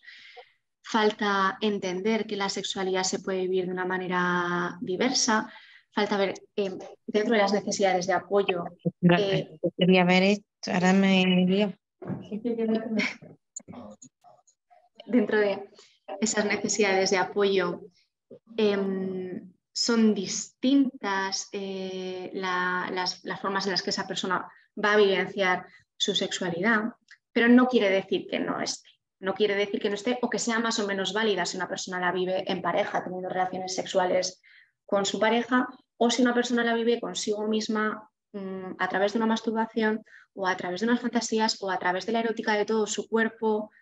falta entender que la sexualidad se puede vivir de una manera diversa, falta ver dentro de las necesidades de apoyo. Quería ver esto, ahora me lío. Dentro de esas necesidades de apoyo son distintas las formas en las que esa persona va a vivenciar su sexualidad, pero no quiere decir que no esté. No quiere decir que no esté o que sea más o menos válida si una persona la vive en pareja, teniendo relaciones sexuales con su pareja, o si una persona la vive consigo misma a través de una masturbación o a través de unas fantasías o a través de la erótica de todo su cuerpo.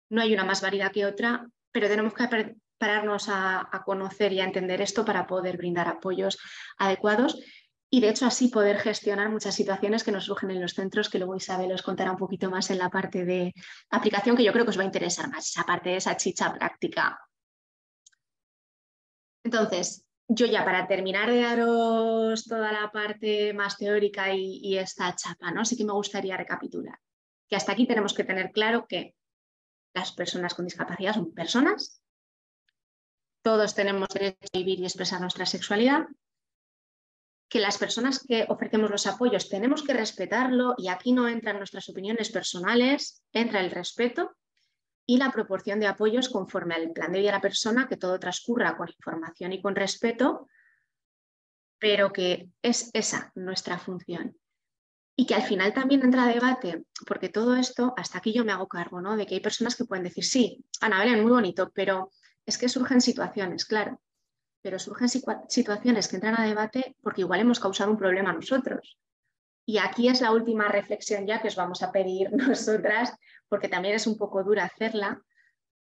No hay una más válida que otra, pero tenemos que pararnos a conocer y a entender esto para poder brindar apoyos adecuados y de hecho así poder gestionar muchas situaciones que nos surgen en los centros, que luego Isabel os contará un poquito más en la parte de aplicación, que yo creo que os va a interesar más, esa parte de esa chicha práctica. Entonces, yo ya para terminar de daros toda la parte más teórica y esta chapa, ¿no? Sí que me gustaría recapitular. Que hasta aquí tenemos que tener claro que las personas con discapacidad son personas, todos tenemos derecho a vivir y expresar nuestra sexualidad, que las personas que ofrecemos los apoyos tenemos que respetarlo y aquí no entran nuestras opiniones personales, entra el respeto y la proporción de apoyos conforme al plan de vida de la persona, que todo transcurra con información y con respeto, pero que es esa nuestra función. Y que al final también entra debate, porque todo esto, hasta aquí yo me hago cargo, ¿no? De que hay personas que pueden decir, sí, Ana Belén, muy bonito, pero es que surgen situaciones, claro, pero surgen situaciones que entran a debate porque igual hemos causado un problema nosotros. Y aquí es la última reflexión ya que os vamos a pedir nosotras, porque también es un poco dura hacerla,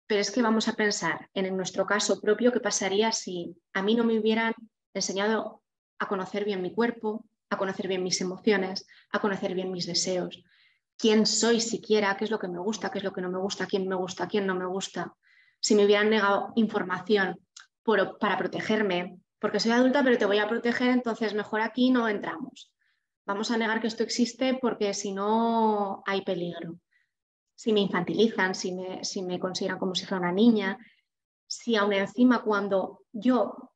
pero es que vamos a pensar en nuestro caso propio qué pasaría si a mí no me hubieran enseñado a conocer bien mi cuerpo, a conocer bien mis emociones, a conocer bien mis deseos, quién soy siquiera, qué es lo que me gusta, qué es lo que no me gusta, quién no me gusta. Si me hubieran negado información para protegerme, porque soy adulta pero te voy a proteger, entonces mejor aquí no entramos. Vamos a negar que esto existe porque si no hay peligro. Si me infantilizan, si me consideran como si fuera una niña, si aún encima cuando yo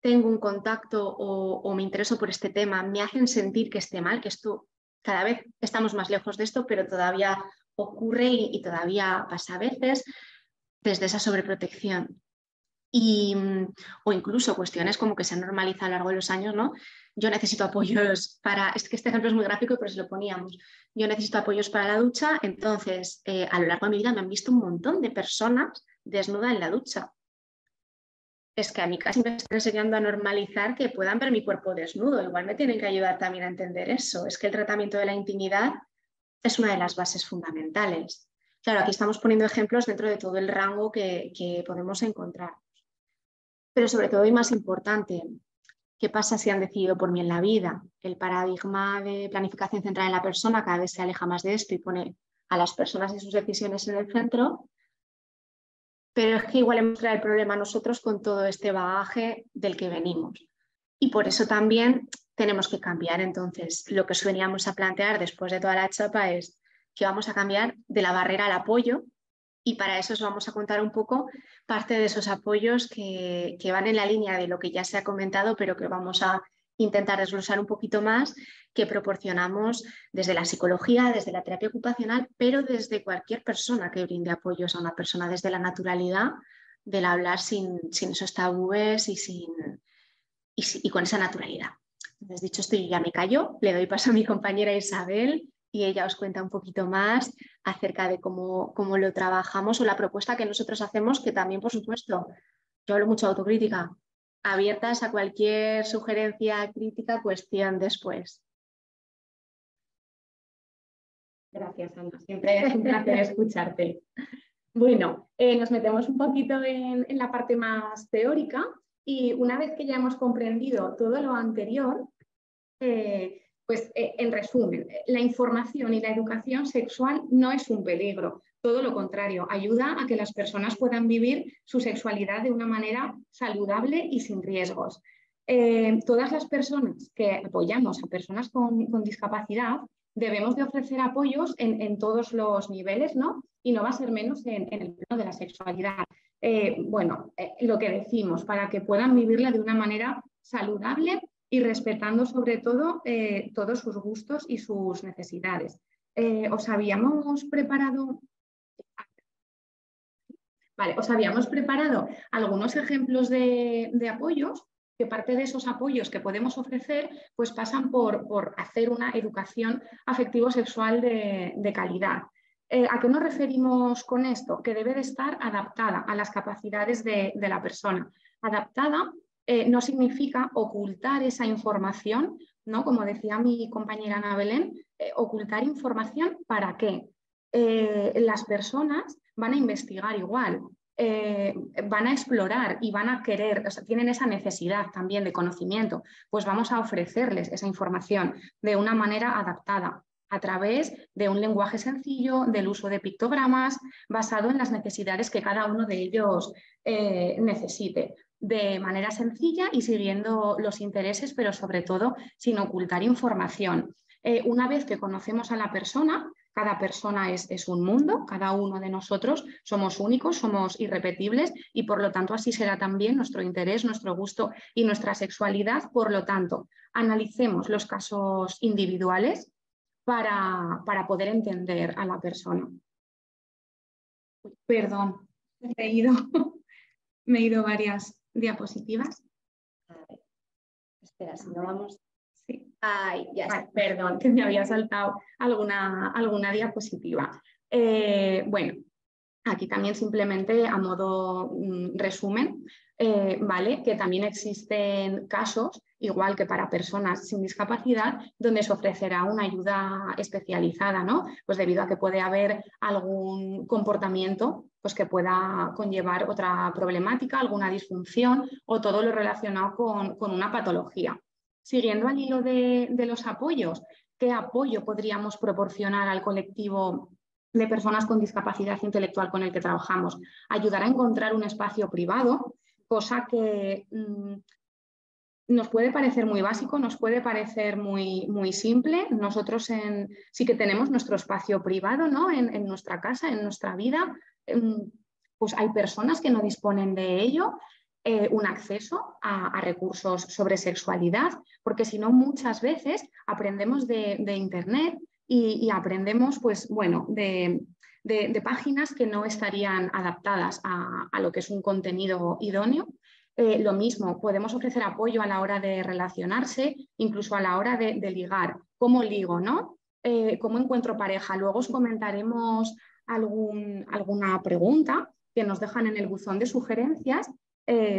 tengo un contacto o me intereso por este tema, me hacen sentir que esté mal, que esto cada vez estamos más lejos de esto, pero todavía ocurre y todavía pasa a veces desde esa sobreprotección. O incluso cuestiones como que se han normalizado a lo largo de los años, ¿no? Yo necesito apoyos para... Es que este ejemplo es muy gráfico, pero se lo poníamos. Yo necesito apoyos para la ducha, entonces a lo largo de mi vida me han visto un montón de personas desnuda en la ducha. Es que a mí casi me están enseñando a normalizar que puedan ver mi cuerpo desnudo. Igual me tienen que ayudar también a entender eso. Es que el tratamiento de la intimidad es una de las bases fundamentales. Claro, aquí estamos poniendo ejemplos dentro de todo el rango que podemos encontrar. Pero sobre todo y más importante, ¿qué pasa si han decidido por mí en la vida? El paradigma de planificación centrada en la persona cada vez se aleja más de esto y pone a las personas y sus decisiones en el centro. Pero es que igual hemos creado el problema nosotros con todo este bagaje del que venimos. Y por eso también tenemos que cambiar. Entonces, lo que os veníamos a plantear después de toda la chapa es que vamos a cambiar de la barrera al apoyo, y para eso os vamos a contar un poco parte de esos apoyos que van en la línea de lo que ya se ha comentado, pero que vamos a intentar desglosar un poquito más, que proporcionamos desde la psicología, desde la terapia ocupacional, pero desde cualquier persona que brinde apoyos a una persona, desde la naturalidad del hablar sin esos tabúes y con esa naturalidad. Entonces, dicho esto, yo ya me callo, le doy paso a mi compañera Isabel y ella os cuenta un poquito más acerca de cómo lo trabajamos o la propuesta que nosotros hacemos, que también, por supuesto, yo hablo mucho de autocrítica, abiertas a cualquier sugerencia, crítica, cuestión después. Gracias, Ana. Siempre es un placer escucharte. Bueno, nos metemos un poquito en la parte más teórica y una vez que ya hemos comprendido todo lo anterior, pues en resumen, la información y la educación sexual no es un peligro, todo lo contrario, ayuda a que las personas puedan vivir su sexualidad de una manera saludable y sin riesgos. Todas las personas que apoyamos a personas con discapacidad debemos de ofrecer apoyos en todos los niveles, ¿no? Y no va a ser menos en el plano de la sexualidad. Lo que decimos, para que puedan vivirla de una manera saludable y respetando sobre todo todos sus gustos y sus necesidades. Os habíamos preparado algunos ejemplos de apoyos, que parte de esos apoyos que podemos ofrecer pues pasan por hacer una educación afectivo-sexual de calidad. ¿A qué nos referimos con esto? Que debe de estar adaptada a las capacidades de la persona. Adaptada no significa ocultar esa información, ¿no? Como decía mi compañera Ana Belén, ocultar información ¿para qué? Las personas van a investigar igual, van a explorar y van a querer, o sea, tienen esa necesidad también de conocimiento, pues vamos a ofrecerles esa información de una manera adaptada, a través de un lenguaje sencillo, del uso de pictogramas, basado en las necesidades que cada uno de ellos necesite, de manera sencilla y siguiendo los intereses, pero sobre todo sin ocultar información. Una vez que conocemos a la persona, cada persona es un mundo, cada uno de nosotros somos únicos, somos irrepetibles y por lo tanto así será también nuestro interés, nuestro gusto y nuestra sexualidad. Por lo tanto, analicemos los casos individuales para poder entender a la persona. Perdón, me he ido varias diapositivas. A ver, espera, si no vamos... Sí. Ay, ya está. Perdón, que me había saltado alguna diapositiva. Bueno, aquí también simplemente a modo resumen, ¿vale? Que también existen casos, igual que para personas sin discapacidad, donde se ofrecerá una ayuda especializada, ¿no? Pues debido a que puede haber algún comportamiento pues que pueda conllevar otra problemática, alguna disfunción o todo lo relacionado con una patología. Siguiendo al hilo de los apoyos, ¿qué apoyo podríamos proporcionar al colectivo de personas con discapacidad intelectual con el que trabajamos? Ayudar a encontrar un espacio privado, cosa que nos puede parecer muy básico, nos puede parecer muy simple. Nosotros sí que tenemos nuestro espacio privado, ¿no? En nuestra casa, en nuestra vida. Pues hay personas que no disponen de ello. Un acceso a recursos sobre sexualidad, porque si no muchas veces aprendemos de Internet y aprendemos pues, bueno, de páginas que no estarían adaptadas a lo que es un contenido idóneo. Lo mismo, podemos ofrecer apoyo a la hora de relacionarse, incluso a la hora de ligar. ¿Cómo ligo, no? ¿Cómo encuentro pareja? Luego os comentaremos alguna pregunta que nos dejan en el buzón de sugerencias,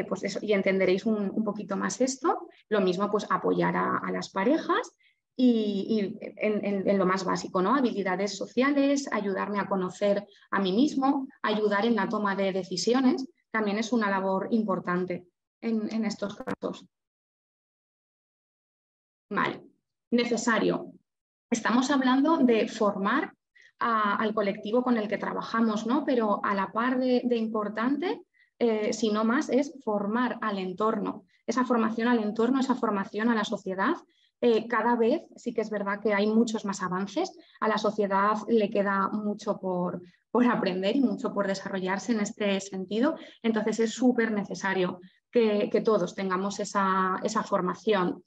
pues eso, y entenderéis un poquito más esto. Lo mismo, pues apoyar a las parejas y en lo más básico, ¿no? Habilidades sociales, ayudarme a conocer a mí mismo, ayudar en la toma de decisiones, también es una labor importante en estos casos. Vale, necesario. Estamos hablando de formar al colectivo con el que trabajamos, ¿no? Pero a la par de importante, si no más, es formar al entorno. Esa formación al entorno, esa formación a la sociedad. Cada vez sí que es verdad que hay muchos más avances. A la sociedad le queda mucho por aprender y mucho por desarrollarse en este sentido. Entonces es súper necesario que todos tengamos esa formación.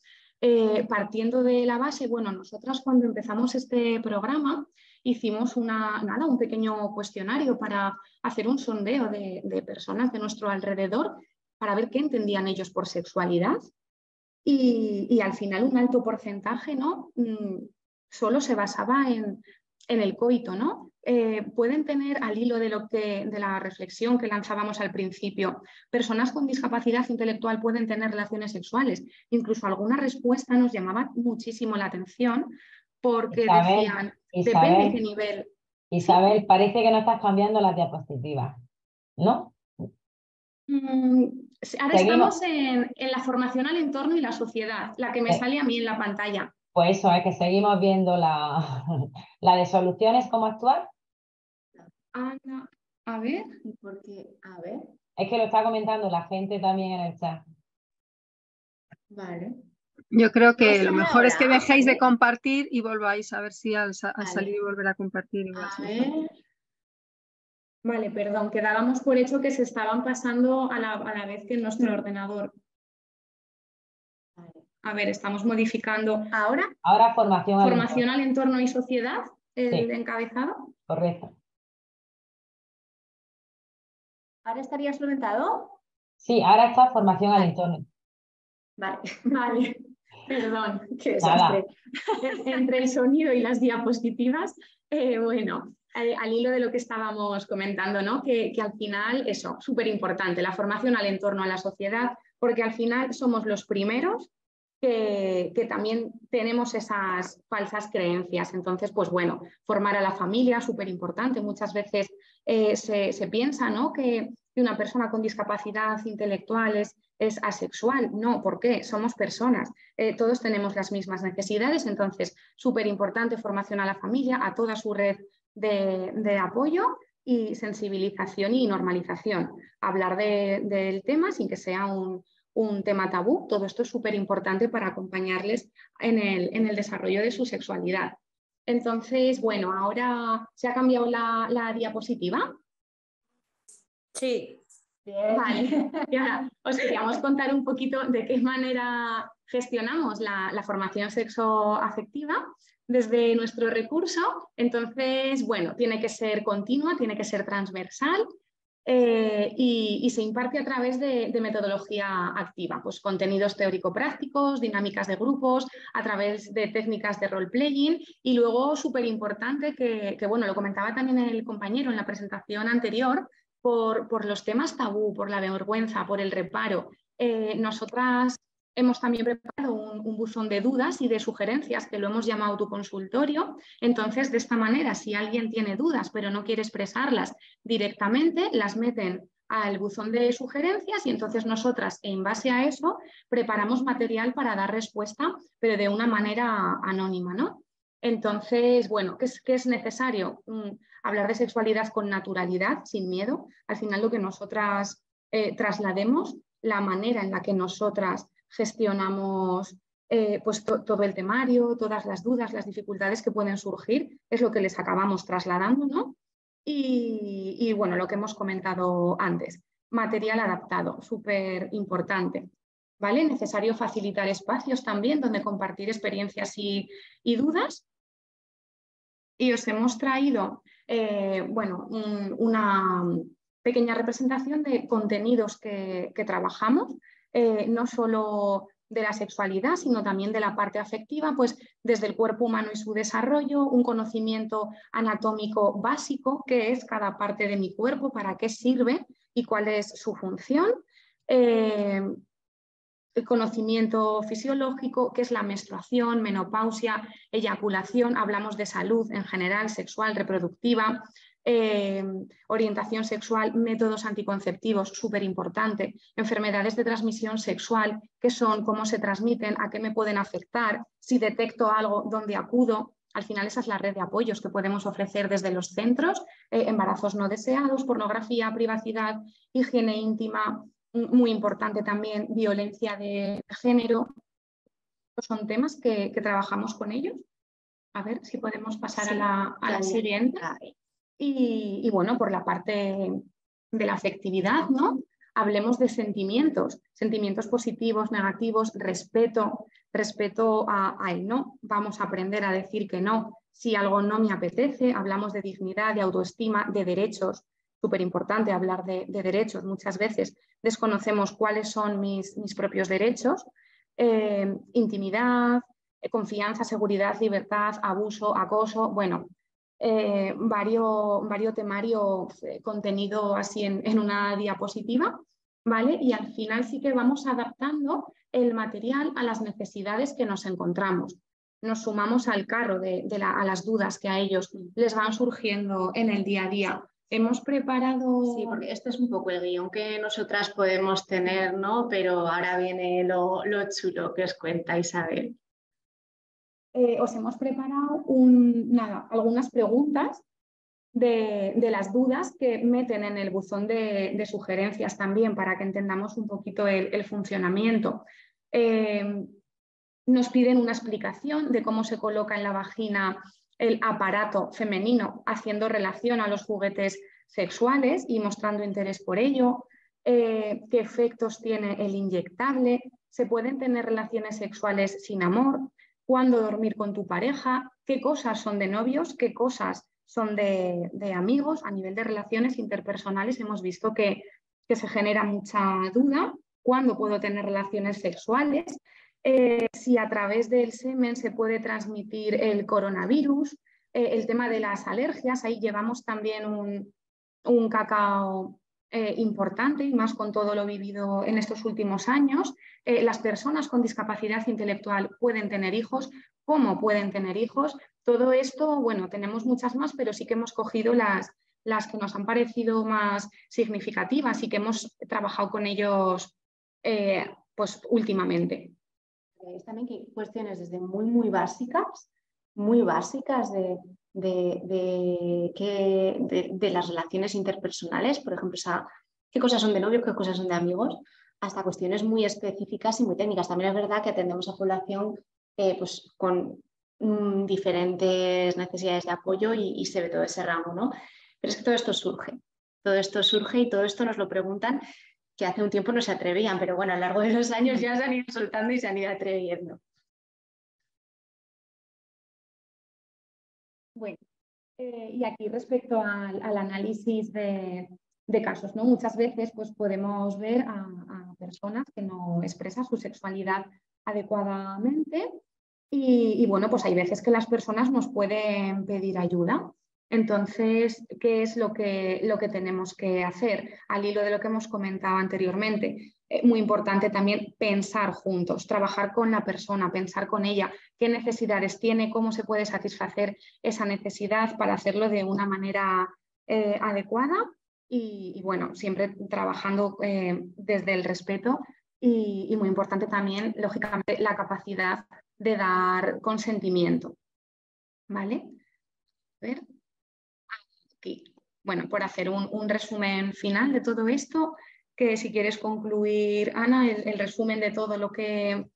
Partiendo de la base, bueno, nosotras cuando empezamos este programa hicimos un pequeño cuestionario para hacer un sondeo de personas de nuestro alrededor para ver qué entendían ellos por sexualidad y al final un alto porcentaje, ¿no? Solo se basaba en el coito, ¿no? Pueden tener, al hilo de la reflexión que lanzábamos al principio, personas con discapacidad intelectual pueden tener relaciones sexuales. Incluso alguna respuesta nos llamaba muchísimo la atención porque decían, depende de qué nivel. Isabel, parece que no estás cambiando las diapositivas, ¿no? Ahora estamos en la formación al entorno y la sociedad, la que me sale a mí en la pantalla. Pues eso, es que seguimos viendo la de soluciones, cómo actuar. Ana, a ver. Porque, a ver. Es que lo está comentando la gente también en el chat. Vale. Yo creo que lo mejor es que dejéis de compartir y volváis a ver si al salir y volver a compartir igual. A ver. Vale, perdón, que dábamos por hecho que se estaban pasando a la vez que en nuestro ordenador. Vale. A ver, estamos modificando. ¿Ahora? Ahora formación al entorno y sociedad, el encabezado. Correcto. ¿Ahora estaría solventado? Sí, ahora está formación al entorno. Vale, vale. Perdón, qué desastre. Entre el sonido y las diapositivas, bueno, al hilo de lo que estábamos comentando, ¿no? Que al final, eso, súper importante, la formación al entorno, a la sociedad, porque al final somos los primeros que también tenemos esas falsas creencias. Entonces, pues bueno, formar a la familia, súper importante. Muchas veces se piensa, ¿no? que una persona con discapacidad intelectual es asexual. No, ¿por qué? Somos personas. Todos tenemos las mismas necesidades. Entonces, súper importante formación a la familia, a toda su red de apoyo y sensibilización y normalización. Hablar del tema sin que sea un tema tabú. Todo esto es súper importante para acompañarles en el desarrollo de su sexualidad. Entonces, bueno, ahora se ha cambiado la diapositiva. Sí. Vale. Y ahora os queríamos contar un poquito de qué manera gestionamos la formación sexoafectiva desde nuestro recurso. Entonces, bueno, tiene que ser continua, tiene que ser transversal. Y se imparte a través de metodología activa, pues contenidos teórico-prácticos, dinámicas de grupos, a través de técnicas de role-playing y luego súper importante que, bueno, lo comentaba también el compañero en la presentación anterior, por los temas tabú, por la vergüenza, por el reparo. Nosotras hemos también preparado un buzón de dudas y de sugerencias que lo hemos llamado tu consultorio. Entonces, de esta manera, si alguien tiene dudas pero no quiere expresarlas directamente, las meten al buzón de sugerencias y entonces nosotras, en base a eso, preparamos material para dar respuesta, pero de una manera anónima, ¿no? Entonces, bueno, ¿qué es necesario? Hablar de sexualidad con naturalidad, sin miedo. Al final, lo que nosotras traslademos, la manera en la que nosotras gestionamos pues todo el temario, todas las dudas, las dificultades que pueden surgir, es lo que les acabamos trasladando, ¿no? Y bueno, lo que hemos comentado antes, material adaptado, súper importante, ¿vale? Necesario facilitar espacios también donde compartir experiencias y dudas. Y os hemos traído, bueno, una pequeña representación de contenidos que trabajamos, no solo de la sexualidad, sino también de la parte afectiva, pues desde el cuerpo humano y su desarrollo, un conocimiento anatómico básico, qué es cada parte de mi cuerpo, para qué sirve y cuál es su función. El conocimiento fisiológico, qué es la menstruación, menopausia, eyaculación, hablamos de salud en general, sexual, reproductiva, orientación sexual, métodos anticonceptivos, súper importante, enfermedades de transmisión sexual, qué son, cómo se transmiten, a qué me pueden afectar, si detecto algo, dónde acudo. Al final esa es la red de apoyos que podemos ofrecer desde los centros, embarazos no deseados, pornografía, privacidad, higiene íntima, muy importante también, violencia de género. Son temas que trabajamos con ellos. A ver si podemos pasar a la siguiente. Y bueno, por la parte de la afectividad, ¿no? Hablemos de sentimientos positivos, negativos, respeto al no. Vamos a aprender a decir que no si algo no me apetece. Hablamos de dignidad, de autoestima, de derechos. Súper importante hablar de derechos. Muchas veces desconocemos cuáles son mis propios derechos. Intimidad, confianza, seguridad, libertad, abuso, acoso. Bueno, varios temario contenido así en una diapositiva, ¿vale? Y al final sí que vamos adaptando el material a las necesidades que nos encontramos. Nos sumamos al carro a las dudas que a ellos les van surgiendo en el día a día. Hemos preparado... Sí, porque este es un poco el guión que nosotras podemos tener, ¿no? Pero ahora viene lo chulo que os cuenta Isabel. Os hemos preparado algunas preguntas de las dudas que meten en el buzón de sugerencias también, para que entendamos un poquito el funcionamiento. Nos piden una explicación de cómo se coloca en la vagina el aparato femenino, haciendo relación a los juguetes sexuales y mostrando interés por ello. Qué efectos tiene el inyectable, se pueden tener relaciones sexuales sin amor, cuándo dormir con tu pareja, qué cosas son de novios, qué cosas son de amigos. A nivel de relaciones interpersonales hemos visto que se genera mucha duda, cuándo puedo tener relaciones sexuales, si a través del semen se puede transmitir el coronavirus, el tema de las alergias. Ahí llevamos también un cacao importante, y más con todo lo vivido en estos últimos años. Las personas con discapacidad intelectual pueden tener hijos, cómo pueden tener hijos. Todo esto, bueno, tenemos muchas más, pero sí que hemos cogido las que nos han parecido más significativas y que hemos trabajado con ellos pues últimamente. También que hay cuestiones desde muy básicas de las relaciones interpersonales, por ejemplo, qué cosas son de novios, qué cosas son de amigos, hasta cuestiones muy específicas y muy técnicas. También es verdad que atendemos a población pues, con diferentes necesidades de apoyo y se ve todo ese ramo, ¿no? Pero es que todo esto surge y todo esto nos lo preguntan, que hace un tiempo no se atrevían, pero bueno, a lo largo de los años ya se han ido soltando y se han ido atreviendo. Bueno, y aquí respecto al análisis de casos, ¿no? Muchas veces pues, podemos ver a personas que no expresan su sexualidad adecuadamente y bueno, pues hay veces que las personas nos pueden pedir ayuda. Entonces, ¿qué es lo que tenemos que hacer? Al hilo de lo que hemos comentado anteriormente, muy importante también pensar juntos, trabajar con la persona, pensar con ella qué necesidades tiene, cómo se puede satisfacer esa necesidad para hacerlo de una manera adecuada y bueno, siempre trabajando desde el respeto y muy importante también, lógicamente, la capacidad de dar consentimiento. ¿Vale? A ver. Aquí. Bueno, por hacer un resumen final de todo esto, que si quieres concluir, Ana, el resumen de todo lo que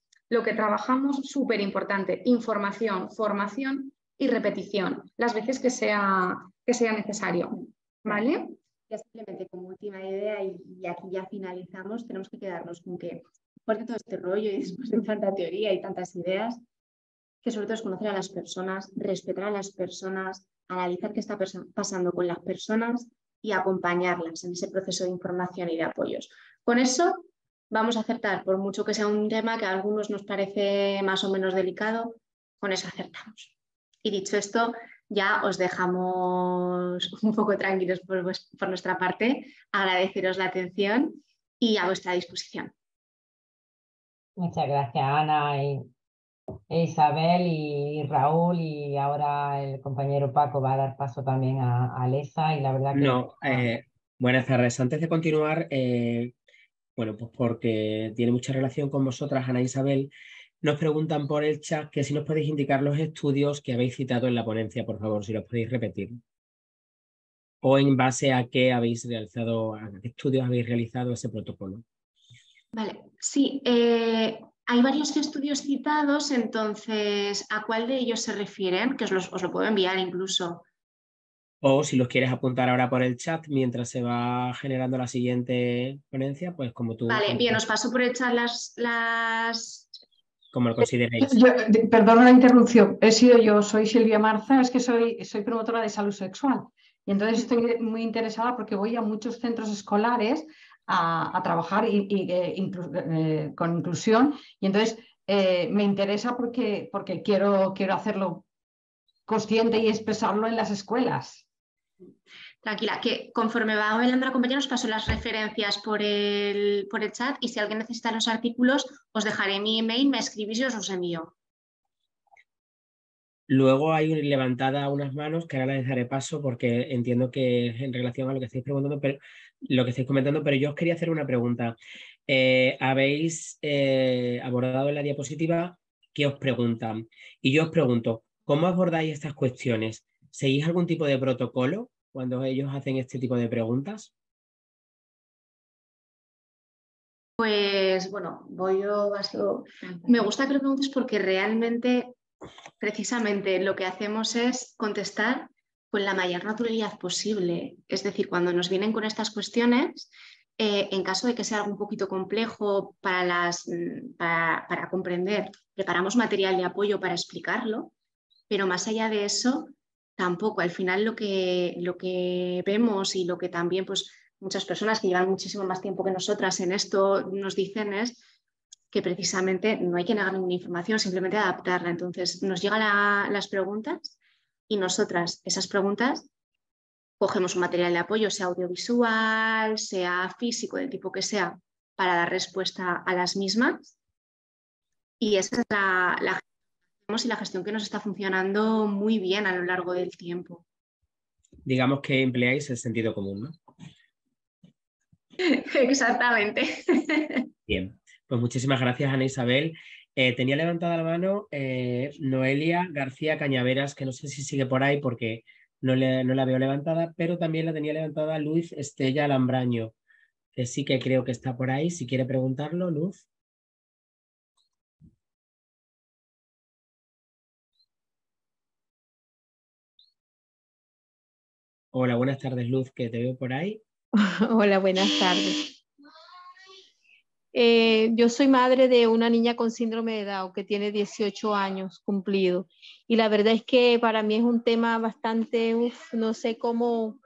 trabajamos, súper importante: información, formación y repetición, las veces que sea necesario. ¿Vale? Ya simplemente como última idea, y aquí ya finalizamos, tenemos que quedarnos con que, después de todo este rollo y después de tanta teoría y tantas ideas, que sobre todo es conocer a las personas, respetar a las personas, analizar qué está pasando con las personas y acompañarlas en ese proceso de información y de apoyos. Con eso vamos a acertar, por mucho que sea un tema que a algunos nos parece más o menos delicado, con eso acertamos. Y dicho esto, ya os dejamos un poco tranquilos por nuestra parte, agradeceros la atención y a vuestra disposición. Muchas gracias, Ana e Isabel y Raúl, y ahora el compañero Paco va a dar paso también a Alesa, y la verdad que... No, buenas tardes. Antes de continuar, bueno, pues porque tiene mucha relación con vosotras, Ana e Isabel, nos preguntan por el chat que si nos podéis indicar los estudios que habéis citado en la ponencia, por favor, si los podéis repetir. O en base a qué habéis realizado, a qué estudios habéis realizado ese protocolo. Vale, sí, hay varios estudios citados, entonces, ¿a cuál de ellos se refieren? Que os lo puedo enviar incluso. O si los quieres apuntar ahora por el chat mientras se va generando la siguiente ponencia, pues como tú... Vale, bien, os paso por el chat como lo consideréis. Perdona la interrupción, he sido yo, soy Silvia Marza, es que soy promotora de salud sexual. Y entonces estoy muy interesada porque voy a muchos centros escolares a trabajar con inclusión, y entonces me interesa porque quiero hacerlo consciente y expresarlo en las escuelas. Tranquila, que conforme va hablando la compañera os paso las referencias por el chat, y si alguien necesita los artículos os dejaré mi email, me escribís y os los envío. Luego hay levantada unas manos que ahora les daré paso porque entiendo que es en relación a lo que estáis preguntando, pero lo que estáis comentando, pero yo os quería hacer una pregunta. Habéis abordado en la diapositiva qué os preguntan, y yo os pregunto, ¿cómo abordáis estas cuestiones? ¿Seguís algún tipo de protocolo cuando ellos hacen este tipo de preguntas? Pues bueno, me gusta que lo preguntes porque realmente, precisamente, lo que hacemos es contestar con la mayor naturalidad posible. Es decir, cuando nos vienen con estas cuestiones, en caso de que sea algo un poquito complejo para comprender, preparamos material de apoyo para explicarlo, pero más allá de eso, tampoco. Al final lo que vemos y lo que también pues, muchas personas que llevan muchísimo más tiempo que nosotras en esto nos dicen es que precisamente no hay que negar ninguna información, simplemente adaptarla. Entonces nos llegan las preguntas y nosotras esas preguntas cogemos un material de apoyo, sea audiovisual, sea físico, del tipo que sea, para dar respuesta a las mismas. Y esa es la gestión que nos está funcionando muy bien a lo largo del tiempo. Digamos que empleáis el sentido común, ¿no? Exactamente. Bien, pues muchísimas gracias, Ana Isabel. Tenía levantada la mano Noelia García Cañaveras, que no sé si sigue por ahí porque no la veo levantada, pero también la tenía levantada Luz Estella Lambraño, que sí que creo que está por ahí. Si quiere preguntarlo, Luz. Hola, buenas tardes, Luz, que te veo por ahí. Hola, buenas tardes. Yo soy madre de una niña con síndrome de Down que tiene 18 años cumplido, y la verdad es que para mí es un tema bastante, no sé cómo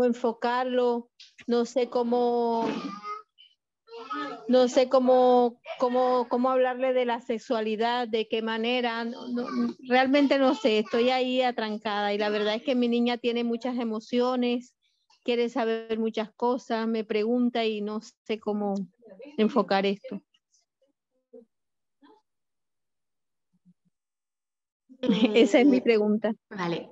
enfocarlo, no sé cómo hablarle de la sexualidad, de qué manera, realmente no sé, estoy ahí atrancada, y la verdad es que mi niña tiene muchas emociones, quiere saber muchas cosas, me pregunta y no sé cómo enfocar esto. Esa es mi pregunta. Vale,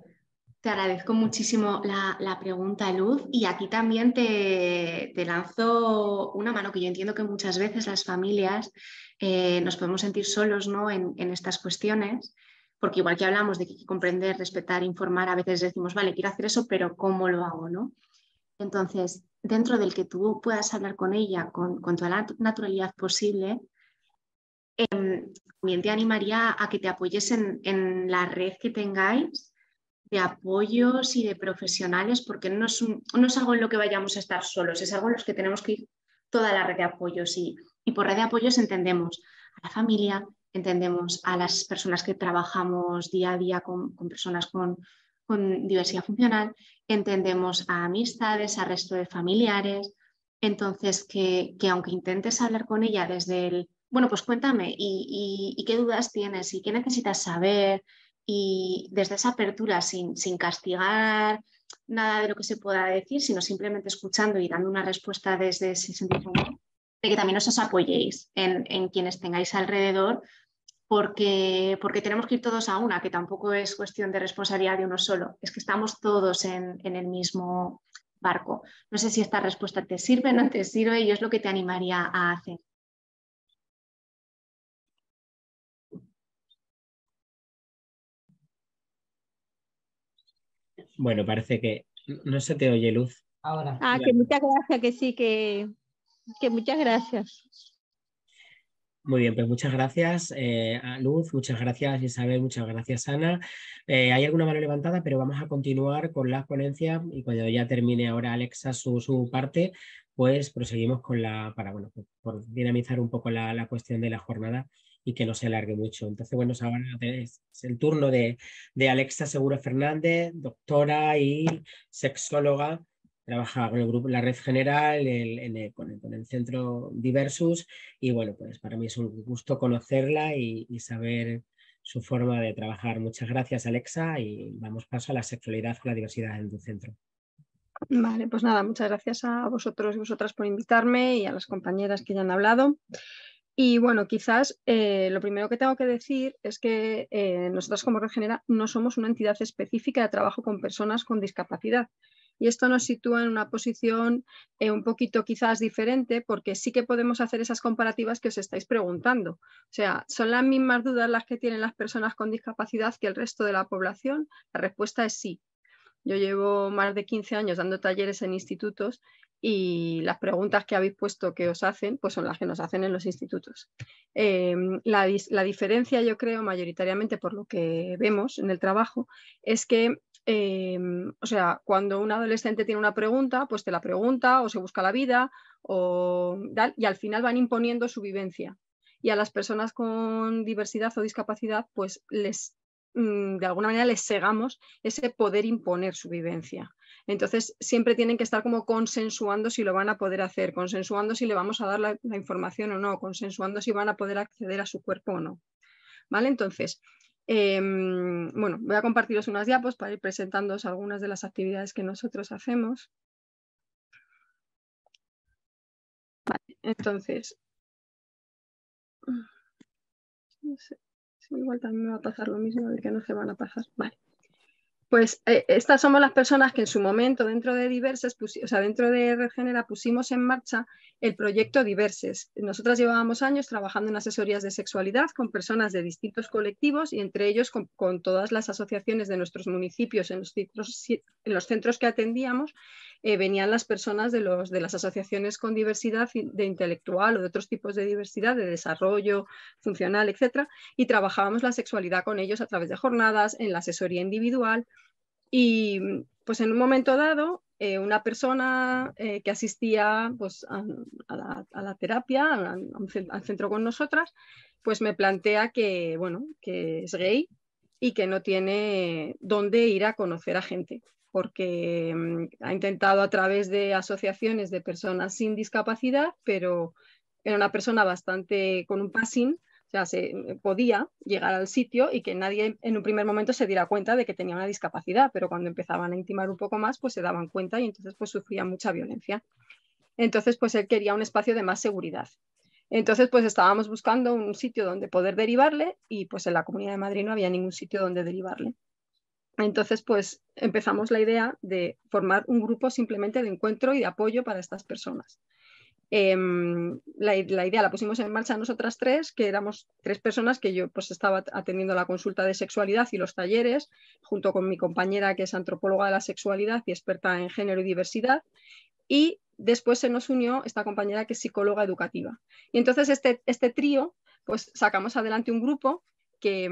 te agradezco muchísimo la pregunta, Luz, y aquí también te lanzo una mano, que yo entiendo que muchas veces las familias nos podemos sentir solos, ¿no? en estas cuestiones, porque igual que hablamos de que hay que comprender, respetar, informar, a veces decimos, vale, quiero hacer eso, pero ¿cómo lo hago, no? Entonces, dentro del que tú puedas hablar con ella con toda la naturalidad posible, también te animaría a que te apoyes en la red que tengáis de apoyos y de profesionales, porque no es algo en lo que vayamos a estar solos, es algo en lo que tenemos que ir toda la red de apoyos. Y por red de apoyos entendemos a la familia, entendemos a las personas que trabajamos día a día con personas con diversidad funcional, entendemos a amistades, a resto de familiares, Entonces, que aunque intentes hablar con ella desde el, bueno, pues cuéntame, y qué dudas tienes, y qué necesitas saber, y desde esa apertura, sin castigar nada de lo que se pueda decir, sino simplemente escuchando y dando una respuesta desde ese sentido, de que también os apoyéis en quienes tengáis alrededor, porque tenemos que ir todos a una, que tampoco es cuestión de responsabilidad de uno solo, es que estamos todos en el mismo barco. No sé si esta respuesta te sirve, no te sirve, y es lo que te animaría a hacer. Bueno, parece que no se te oye, Luz. Ahora. Que muchas gracias, que sí, que muchas gracias. Muy bien, pues muchas gracias a Luz, muchas gracias Isabel, muchas gracias Ana. Hay alguna mano levantada, pero vamos a continuar con la ponencia y cuando ya termine ahora Alexa su parte, pues proseguimos con para, bueno, por dinamizar un poco la cuestión de la jornada y que no se alargue mucho. Entonces, bueno, ahora es el turno de Alexa Seguro Fernández, doctora y sexóloga. Trabaja con el grupo, la red general, con el centro Diversus, y bueno, pues para mí es un gusto conocerla y saber su forma de trabajar. Muchas gracias, Alexa, y vamos paso a la sexualidad con la diversidad en tu centro. Vale, pues nada, muchas gracias a vosotros y vosotras por invitarme y a las compañeras que ya han hablado. Y bueno, quizás lo primero que tengo que decir es que nosotros como Red General no somos una entidad específica de trabajo con personas con discapacidad. Y esto nos sitúa en una posición un poquito quizás diferente, porque sí que podemos hacer esas comparativas que os estáis preguntando. O sea, ¿son las mismas dudas las que tienen las personas con discapacidad que el resto de la población? La respuesta es sí. Yo llevo más de 15 años dando talleres en institutos y las preguntas que habéis puesto que os hacen, pues son las que nos hacen en los institutos. La diferencia, yo creo, mayoritariamente por lo que vemos en el trabajo, es que o sea, cuando un adolescente tiene una pregunta, pues te la pregunta o se busca la vida y al final van imponiendo su vivencia. Y a las personas con diversidad o discapacidad, pues de alguna manera les segamos ese poder imponer su vivencia. Entonces siempre tienen que estar como consensuando si lo van a poder hacer, consensuando si le vamos a dar la información o no, consensuando si van a poder acceder a su cuerpo o no. ¿Vale? Entonces, bueno, voy a compartiros unas diapos para ir presentándoos algunas de las actividades que nosotros hacemos. Vale, entonces, no sé, igual también me va a pasar lo mismo de que no se van a pasar. Vale. Pues estas somos las personas que en su momento dentro de Diverses, dentro de Red Genera pusimos en marcha el proyecto Diverses. Nosotras llevábamos años trabajando en asesorías de sexualidad con personas de distintos colectivos y entre ellos con todas las asociaciones de nuestros municipios en los centros que atendíamos. Venían las personas de las asociaciones con diversidad de intelectual o de otros tipos de diversidad, de desarrollo funcional, etcétera, y trabajábamos la sexualidad con ellos a través de jornadas, en la asesoría individual. Y pues en un momento dado, una persona que asistía pues, a la terapia, al centro con nosotras, pues me plantea que, bueno, que es gay y que no tiene dónde ir a conocer a gente, porque ha intentado a través de asociaciones de personas sin discapacidad, pero era una persona bastante con un passing. O sea, podía llegar al sitio y que nadie en un primer momento se diera cuenta de que tenía una discapacidad, pero cuando empezaban a intimar un poco más, pues se daban cuenta y entonces pues sufrían mucha violencia. Entonces, pues él quería un espacio de más seguridad. Entonces, pues estábamos buscando un sitio donde poder derivarle y pues en la Comunidad de Madrid no había ningún sitio donde derivarle. Entonces, pues empezamos la idea de formar un grupo simplemente de encuentro y de apoyo para estas personas. La idea la pusimos en marcha nosotras tres, que éramos 3 personas que yo pues estaba atendiendo la consulta de sexualidad y los talleres, junto con mi compañera que es antropóloga de la sexualidad y experta en género y diversidad, y después se nos unió esta compañera que es psicóloga educativa. Y entonces este trío, pues sacamos adelante un grupo que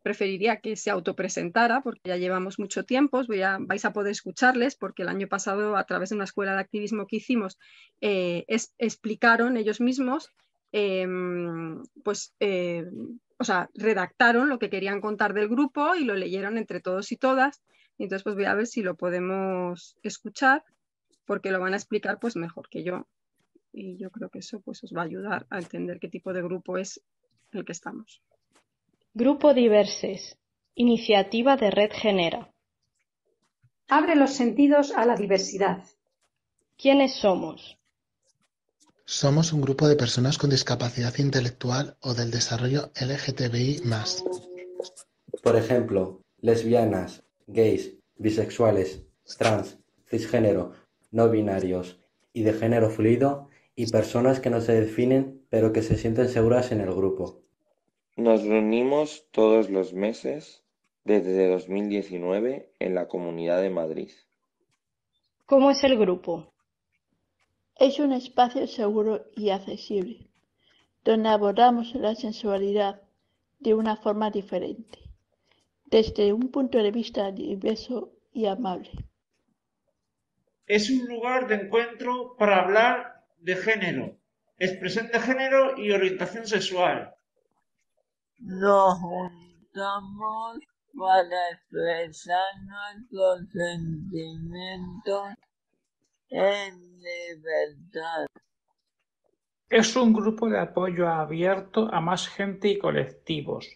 preferiría que se autopresentara porque ya llevamos mucho tiempo, vais a poder escucharles porque el año pasado a través de una escuela de activismo que hicimos explicaron ellos mismos, redactaron lo que querían contar del grupo y lo leyeron entre todos y todas. Y entonces pues voy a ver si lo podemos escuchar porque lo van a explicar pues mejor que yo. Y yo creo que eso pues, os va a ayudar a entender qué tipo de grupo es el que estamos. Grupo Diverses. Iniciativa de Red Genera. Abre los sentidos a la diversidad. ¿Quiénes somos? Somos un grupo de personas con discapacidad intelectual o del desarrollo LGTBI+. Por ejemplo, lesbianas, gays, bisexuales, trans, cisgénero, no binarios y de género fluido, y personas que no se definen pero que se sienten seguras en el grupo. Nos reunimos todos los meses desde 2019 en la Comunidad de Madrid. ¿Cómo es el grupo? Es un espacio seguro y accesible, donde abordamos la sensualidad de una forma diferente, desde un punto de vista diverso y amable. Es un lugar de encuentro para hablar de género, expresión de género y orientación sexual. Nos juntamos para expresar nuestros sentimientos en libertad. Es un grupo de apoyo abierto a más gente y colectivos,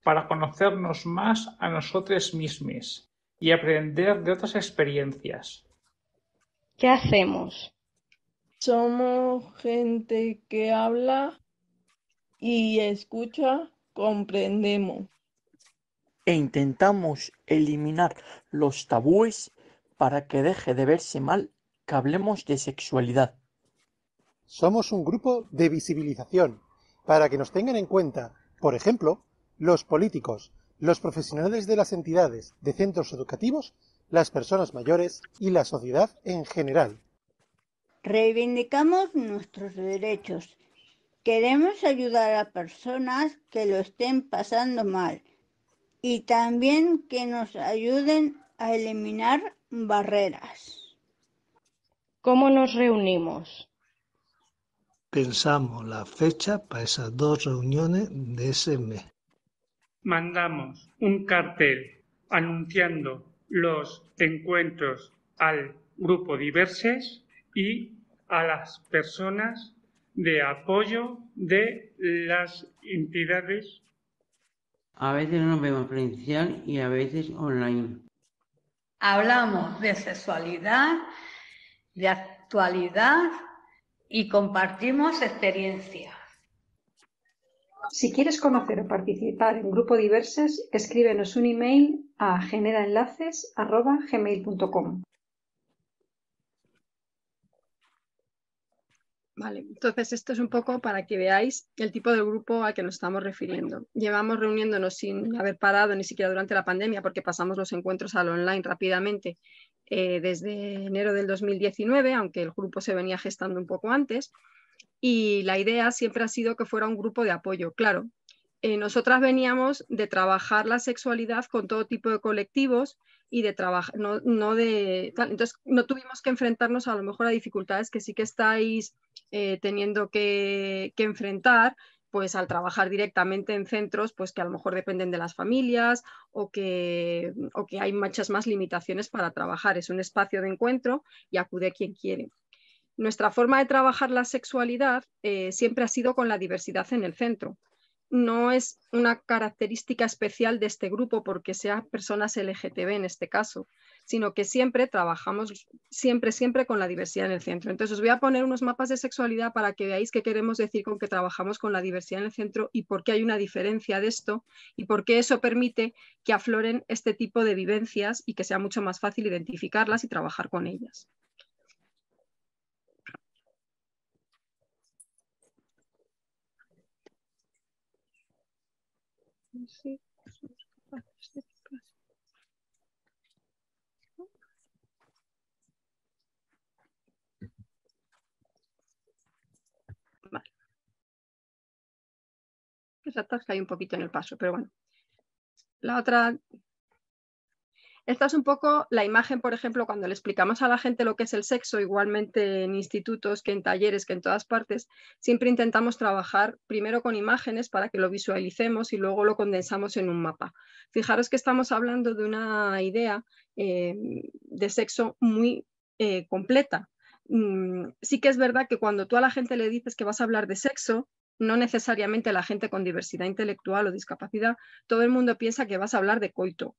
para conocernos más a nosotros mismos y aprender de otras experiencias. ¿Qué hacemos? Somos gente que habla y escucha, comprendemos. E intentamos eliminar los tabúes para que deje de verse mal que hablemos de sexualidad. Somos un grupo de visibilización para que nos tengan en cuenta, por ejemplo, los políticos, los profesionales de las entidades de centros educativos, las personas mayores y la sociedad en general. Reivindicamos nuestros derechos. Queremos ayudar a personas que lo estén pasando mal y también que nos ayuden a eliminar barreras. ¿Cómo nos reunimos? Pensamos la fecha para esas 2 reuniones de ese mes. Mandamos un cartel anunciando los encuentros al grupo Diverses y a las personas de apoyo de las entidades. A veces nos vemos presencial y a veces online. Hablamos de sexualidad, de actualidad y compartimos experiencias. Si quieres conocer o participar en Grupo Diverses, escríbenos un email a generaenlaces@gmail.com. Vale, entonces esto es un poco para que veáis el tipo de grupo al que nos estamos refiriendo. Llevamos reuniéndonos sin haber parado ni siquiera durante la pandemia porque pasamos los encuentros al online rápidamente desde enero del 2019, aunque el grupo se venía gestando un poco antes. Y la idea siempre ha sido que fuera un grupo de apoyo, claro. Nosotras veníamos de trabajar la sexualidad con todo tipo de colectivos y de trabajar, entonces no tuvimos que enfrentarnos a lo mejor a dificultades que sí que estáis teniendo que enfrentar, pues al trabajar directamente en centros pues que a lo mejor dependen de las familias o que hay muchas más limitaciones para trabajar. Es un espacio de encuentro y acude quien quiere. Nuestra forma de trabajar la sexualidad siempre ha sido con la diversidad en el centro. No es una característica especial de este grupo porque sea personas LGTB en este caso, sino que siempre trabajamos siempre con la diversidad en el centro. Entonces os voy a poner unos mapas de sexualidad para que veáis qué queremos decir con que trabajamos con la diversidad en el centro y por qué hay una diferencia de esto y por qué eso permite que afloren este tipo de vivencias y que sea mucho más fácil identificarlas y trabajar con ellas. Sí, somos capaces de explicar. Vale. Se atasca ahí un poquito en el paso, pero bueno. La otra... Esta es un poco la imagen, por ejemplo, cuando le explicamos a la gente lo que es el sexo, igualmente en institutos, que en talleres, que en todas partes, siempre intentamos trabajar primero con imágenes para que lo visualicemos y luego lo condensamos en un mapa. Fijaros que estamos hablando de una idea de sexo muy completa. sí que es verdad que cuando tú a la gente le dices que vas a hablar de sexo, no necesariamente la gente con diversidad intelectual o discapacidad, todo el mundo piensa que vas a hablar de coito.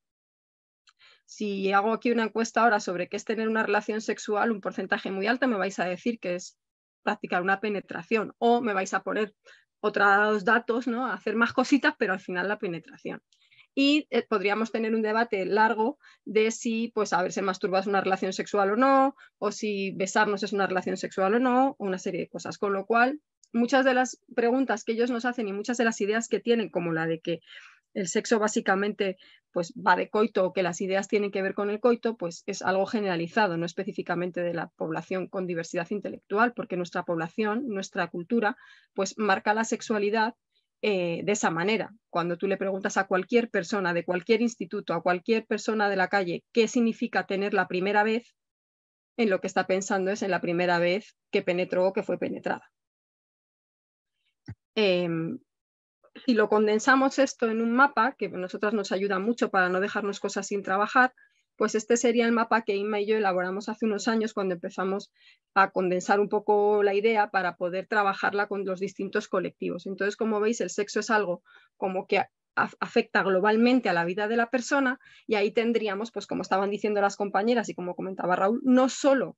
Si hago aquí una encuesta ahora sobre qué es tener una relación sexual, un porcentaje muy alto me vais a decir que es practicar una penetración, o me vais a poner otros datos, ¿no? A hacer más cositas, pero al final la penetración. Y podríamos tener un debate largo de si pues haberse masturbado es una relación sexual o no, o si besarnos es una relación sexual o no, o una serie de cosas. Con lo cual, muchas de las preguntas que ellos nos hacen y muchas de las ideas que tienen, como la de que el sexo básicamente pues va de coito, o que las ideas tienen que ver con el coito, pues es algo generalizado, no específicamente de la población con diversidad intelectual, porque nuestra población, nuestra cultura, pues marca la sexualidad de esa manera. Cuando tú le preguntas a cualquier persona de cualquier instituto, a cualquier persona de la calle, qué significa tener la primera vez, en lo que está pensando es en la primera vez que penetró o que fue penetrada. Si lo condensamos esto en un mapa, que a nosotras nos ayuda mucho para no dejarnos cosas sin trabajar, pues este sería el mapa que Inma y yo elaboramos hace unos años cuando empezamos a condensar un poco la idea para poder trabajarla con los distintos colectivos. Entonces, como veis, el sexo es algo como que afecta globalmente a la vida de la persona, y ahí tendríamos, pues como estaban diciendo las compañeras y como comentaba Raúl, no solo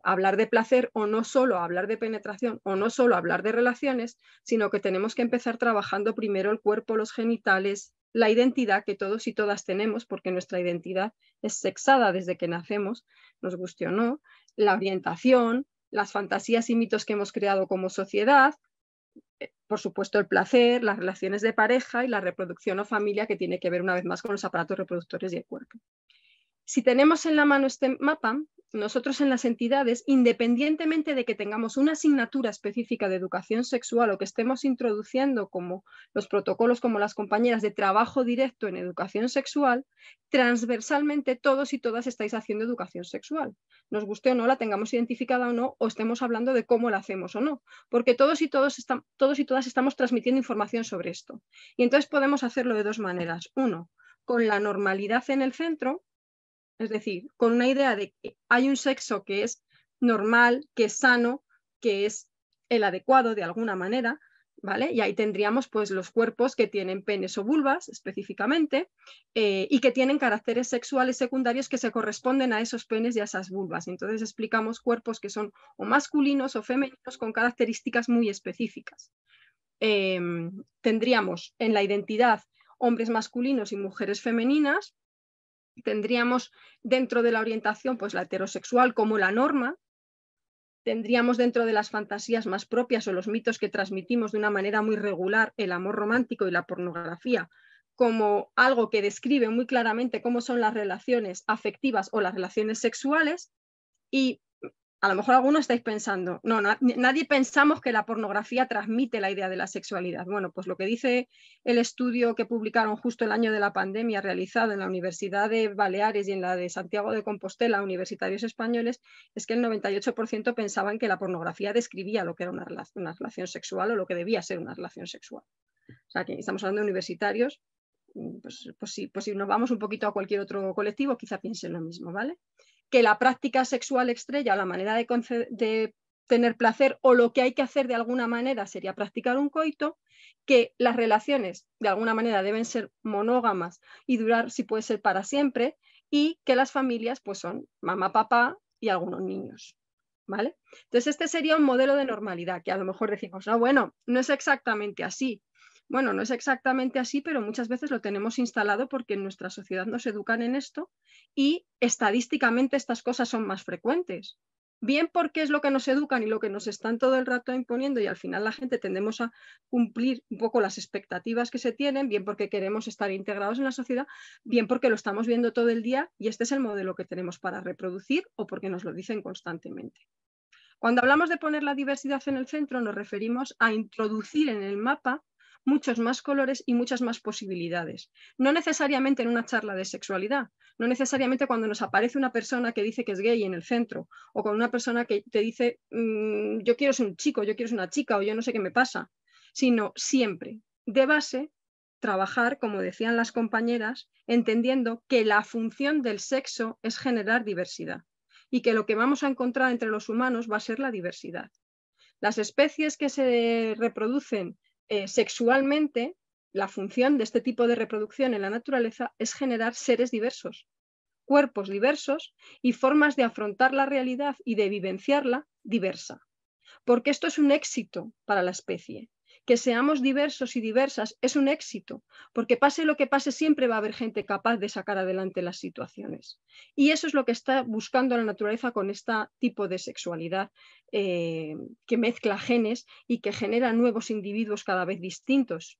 hablar de placer, o no solo hablar de penetración, o no solo hablar de relaciones, sino que tenemos que empezar trabajando primero el cuerpo, los genitales, la identidad que todos y todas tenemos, porque nuestra identidad es sexada desde que nacemos, nos guste o no, la orientación, las fantasías y mitos que hemos creado como sociedad, por supuesto el placer, las relaciones de pareja y la reproducción o familia, que tiene que ver una vez más con los aparatos reproductores y el cuerpo. Si tenemos en la mano este mapa, nosotros en las entidades, independientemente de que tengamos una asignatura específica de educación sexual o que estemos introduciendo como los protocolos, como las compañeras, de trabajo directo en educación sexual, transversalmente todos y todas estáis haciendo educación sexual. Nos guste o no, la tengamos identificada o no, o estemos hablando de cómo la hacemos o no, porque todos y todas estamos transmitiendo información sobre esto. Y entonces podemos hacerlo de dos maneras. Uno, con la normalidad en el centro, es decir, con una idea de que hay un sexo que es normal, que es sano, que es el adecuado de alguna manera, ¿vale? Y ahí tendríamos pues los cuerpos que tienen penes o vulvas específicamente, y que tienen caracteres sexuales secundarios que se corresponden a esos penes y a esas vulvas. Entonces explicamos cuerpos que son o masculinos o femeninos con características muy específicas. Tendríamos en la identidad hombres masculinos y mujeres femeninas. Tendríamos dentro de la orientación pues la heterosexual como la norma. Tendríamos dentro de las fantasías más propias o los mitos que transmitimos de una manera muy regular el amor romántico y la pornografía como algo que describe muy claramente cómo son las relaciones afectivas o las relaciones sexuales. Y a lo mejor algunos estáis pensando, no, nadie pensamos que la pornografía transmite la idea de la sexualidad. Bueno, pues lo que dice el estudio que publicaron justo el año de la pandemia, realizado en la Universidad de Baleares y en la de Santiago de Compostela, universitarios españoles, es que el 98% pensaban que la pornografía describía lo que era una relación sexual o lo que debía ser una relación sexual. O sea, que estamos hablando de universitarios, pues si nos vamos un poquito a cualquier otro colectivo, quizá piensen lo mismo, ¿vale? Que la práctica sexual estrella, la manera de tener placer, o lo que hay que hacer de alguna manera sería practicar un coito, que las relaciones de alguna manera deben ser monógamas y durar, si puede ser, para siempre, y que las familias pues son mamá, papá y algunos niños, ¿vale? Entonces este sería un modelo de normalidad, que a lo mejor decimos, no, bueno, no es exactamente así. Bueno, no es exactamente así, pero muchas veces lo tenemos instalado porque en nuestra sociedad nos educan en esto y estadísticamente estas cosas son más frecuentes. Bien porque es lo que nos educan y lo que nos están todo el rato imponiendo, y al final la gente tendemos a cumplir un poco las expectativas que se tienen, bien porque queremos estar integrados en la sociedad, bien porque lo estamos viendo todo el día y este es el modelo que tenemos para reproducir, o porque nos lo dicen constantemente. Cuando hablamos de poner la diversidad en el centro, nos referimos a introducir en el mapa muchos más colores y muchas más posibilidades. No necesariamente en una charla de sexualidad, no necesariamente cuando nos aparece una persona que dice que es gay en el centro, o con una persona que te dice yo quiero ser un chico, yo quiero ser una chica, o yo no sé qué me pasa, sino siempre, de base, trabajar, como decían las compañeras, entendiendo que la función del sexo es generar diversidad. y que lo que vamos a encontrar entre los humanos va a ser la diversidad. Las especies que se reproducen sexualmente, la función de este tipo de reproducción en la naturaleza es generar seres diversos, cuerpos diversos y formas de afrontar la realidad y de vivenciarla diversa. Porque esto es un éxito para la especie. Que seamos diversos y diversas es un éxito, porque pase lo que pase siempre va a haber gente capaz de sacar adelante las situaciones. Y eso es lo que está buscando la naturaleza con este tipo de sexualidad que mezcla genes y que genera nuevos individuos cada vez distintos.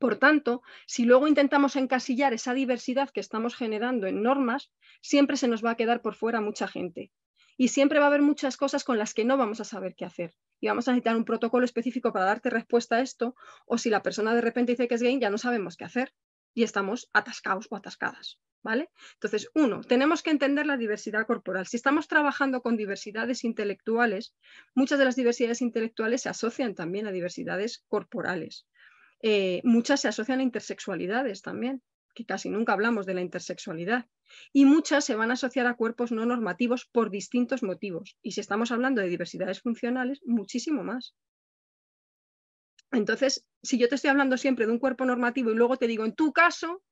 Por tanto, si luego intentamos encasillar esa diversidad que estamos generando en normas, siempre se nos va a quedar por fuera mucha gente. Y siempre va a haber muchas cosas con las que no vamos a saber qué hacer. Y vamos a necesitar un protocolo específico para darte respuesta a esto, o si la persona de repente dice que es gay, ya no sabemos qué hacer. Y estamos atascados o atascadas, ¿vale? Entonces, tenemos que entender la diversidad corporal. Si estamos trabajando con diversidades intelectuales, muchas de las diversidades intelectuales se asocian también a diversidades corporales. Muchas se asocian a intersexualidades también, que casi nunca hablamos de la intersexualidad. Y muchas se van a asociar a cuerpos no normativos por distintos motivos. Y si estamos hablando de diversidades funcionales, muchísimo más. Entonces, si yo te estoy hablando siempre de un cuerpo normativo y luego te digo, en tu caso,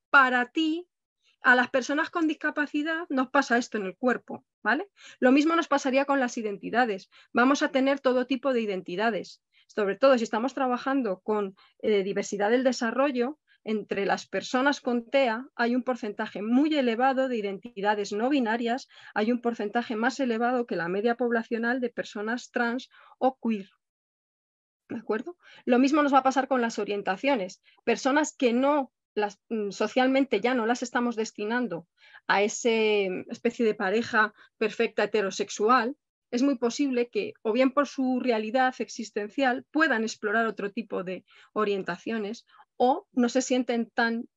para ti, a las personas con discapacidad nos pasa esto en el cuerpo, ¿vale? Lo mismo nos pasaría con las identidades. Vamos a tener todo tipo de identidades. Sobre todo si estamos trabajando con diversidad del desarrollo, entre las personas con TEA hay un porcentaje muy elevado de identidades no binarias, hay un porcentaje más elevado que la media poblacional de personas trans o queer. ¿De acuerdo? Lo mismo nos va a pasar con las orientaciones. Personas que socialmente ya no las estamos destinando a esa especie de pareja perfecta heterosexual, es muy posible que, o bien por su realidad existencial, puedan explorar otro tipo de orientaciones o no se sienten tan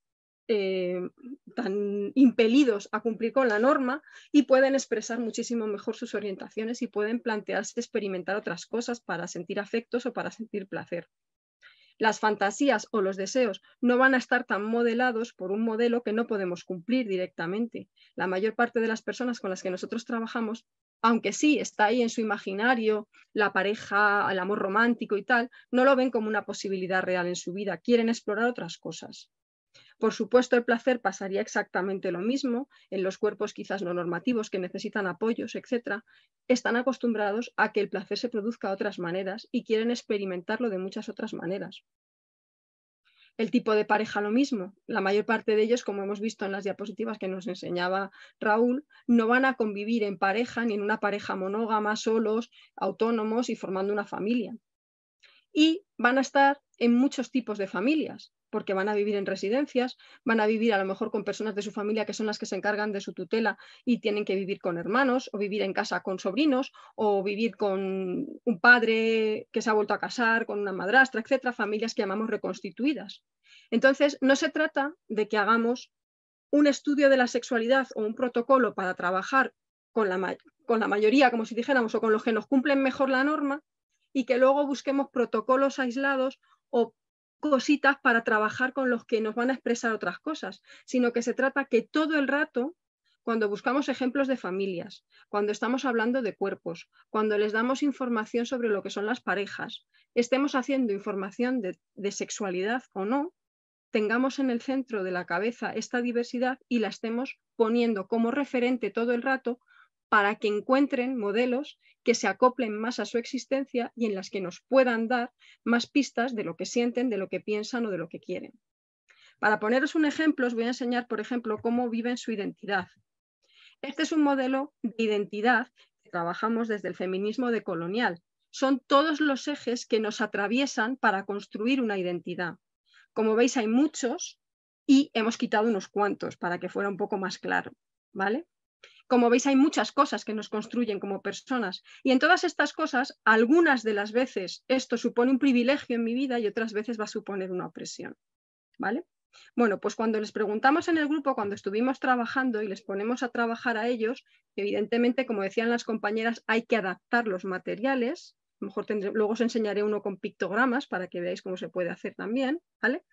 impelidos a cumplir con la norma y pueden expresar muchísimo mejor sus orientaciones y pueden plantearse experimentar otras cosas para sentir afectos o para sentir placer. Las fantasías o los deseos no van a estar tan modelados por un modelo que no podemos cumplir directamente. La mayor parte de las personas con las que nosotros trabajamos, aunque sí está ahí en su imaginario la pareja, el amor romántico y tal, no lo ven como una posibilidad real en su vida, quieren explorar otras cosas. Por supuesto, el placer pasaría exactamente lo mismo en los cuerpos quizás no normativos que necesitan apoyos, etc. Están acostumbrados a que el placer se produzca de otras maneras y quieren experimentarlo de muchas otras maneras. El tipo de pareja lo mismo. La mayor parte de ellos, como hemos visto en las diapositivas que nos enseñaba Raúl, no van a convivir en pareja ni en una pareja monógama, solos, autónomos y formando una familia. Y van a estar en muchos tipos de familias, porque van a vivir en residencias, van a vivir a lo mejor con personas de su familia que son las que se encargan de su tutela y tienen que vivir con hermanos, o vivir en casa con sobrinos, o vivir con un padre que se ha vuelto a casar, con una madrastra, etcétera, familias que llamamos reconstituidas. Entonces, no se trata de que hagamos un estudio de la sexualidad o un protocolo para trabajar con la mayoría, como si dijéramos, o con los que nos cumplen mejor la norma, y que luego busquemos protocolos aislados o cositas para trabajar con los que nos van a expresar otras cosas, sino que se trata que todo el rato, cuando buscamos ejemplos de familias, cuando estamos hablando de cuerpos, cuando les damos información sobre lo que son las parejas, estemos haciendo información de sexualidad o no, tengamos en el centro de la cabeza esta diversidad y la estemos poniendo como referente todo el rato para que encuentren modelos que se acoplen más a su existencia y en las que nos puedan dar más pistas de lo que sienten, de lo que piensan o de lo que quieren. Para poneros un ejemplo, os voy a enseñar, por ejemplo, cómo viven su identidad. Este es un modelo de identidad que trabajamos desde el feminismo decolonial. Son todos los ejes que nos atraviesan para construir una identidad. Como veis, hay muchos y hemos quitado unos cuantos para que fuera un poco más claro, ¿vale? Como veis, hay muchas cosas que nos construyen como personas y en todas estas cosas, algunas de las veces esto supone un privilegio en mi vida y otras veces va a suponer una opresión, ¿vale? Bueno, pues cuando les preguntamos en el grupo, cuando estuvimos trabajando y les ponemos a trabajar a ellos, evidentemente, como decían las compañeras, hay que adaptar los materiales. A lo mejor luego os enseñaré uno con pictogramas para que veáis cómo se puede hacer también, ¿vale?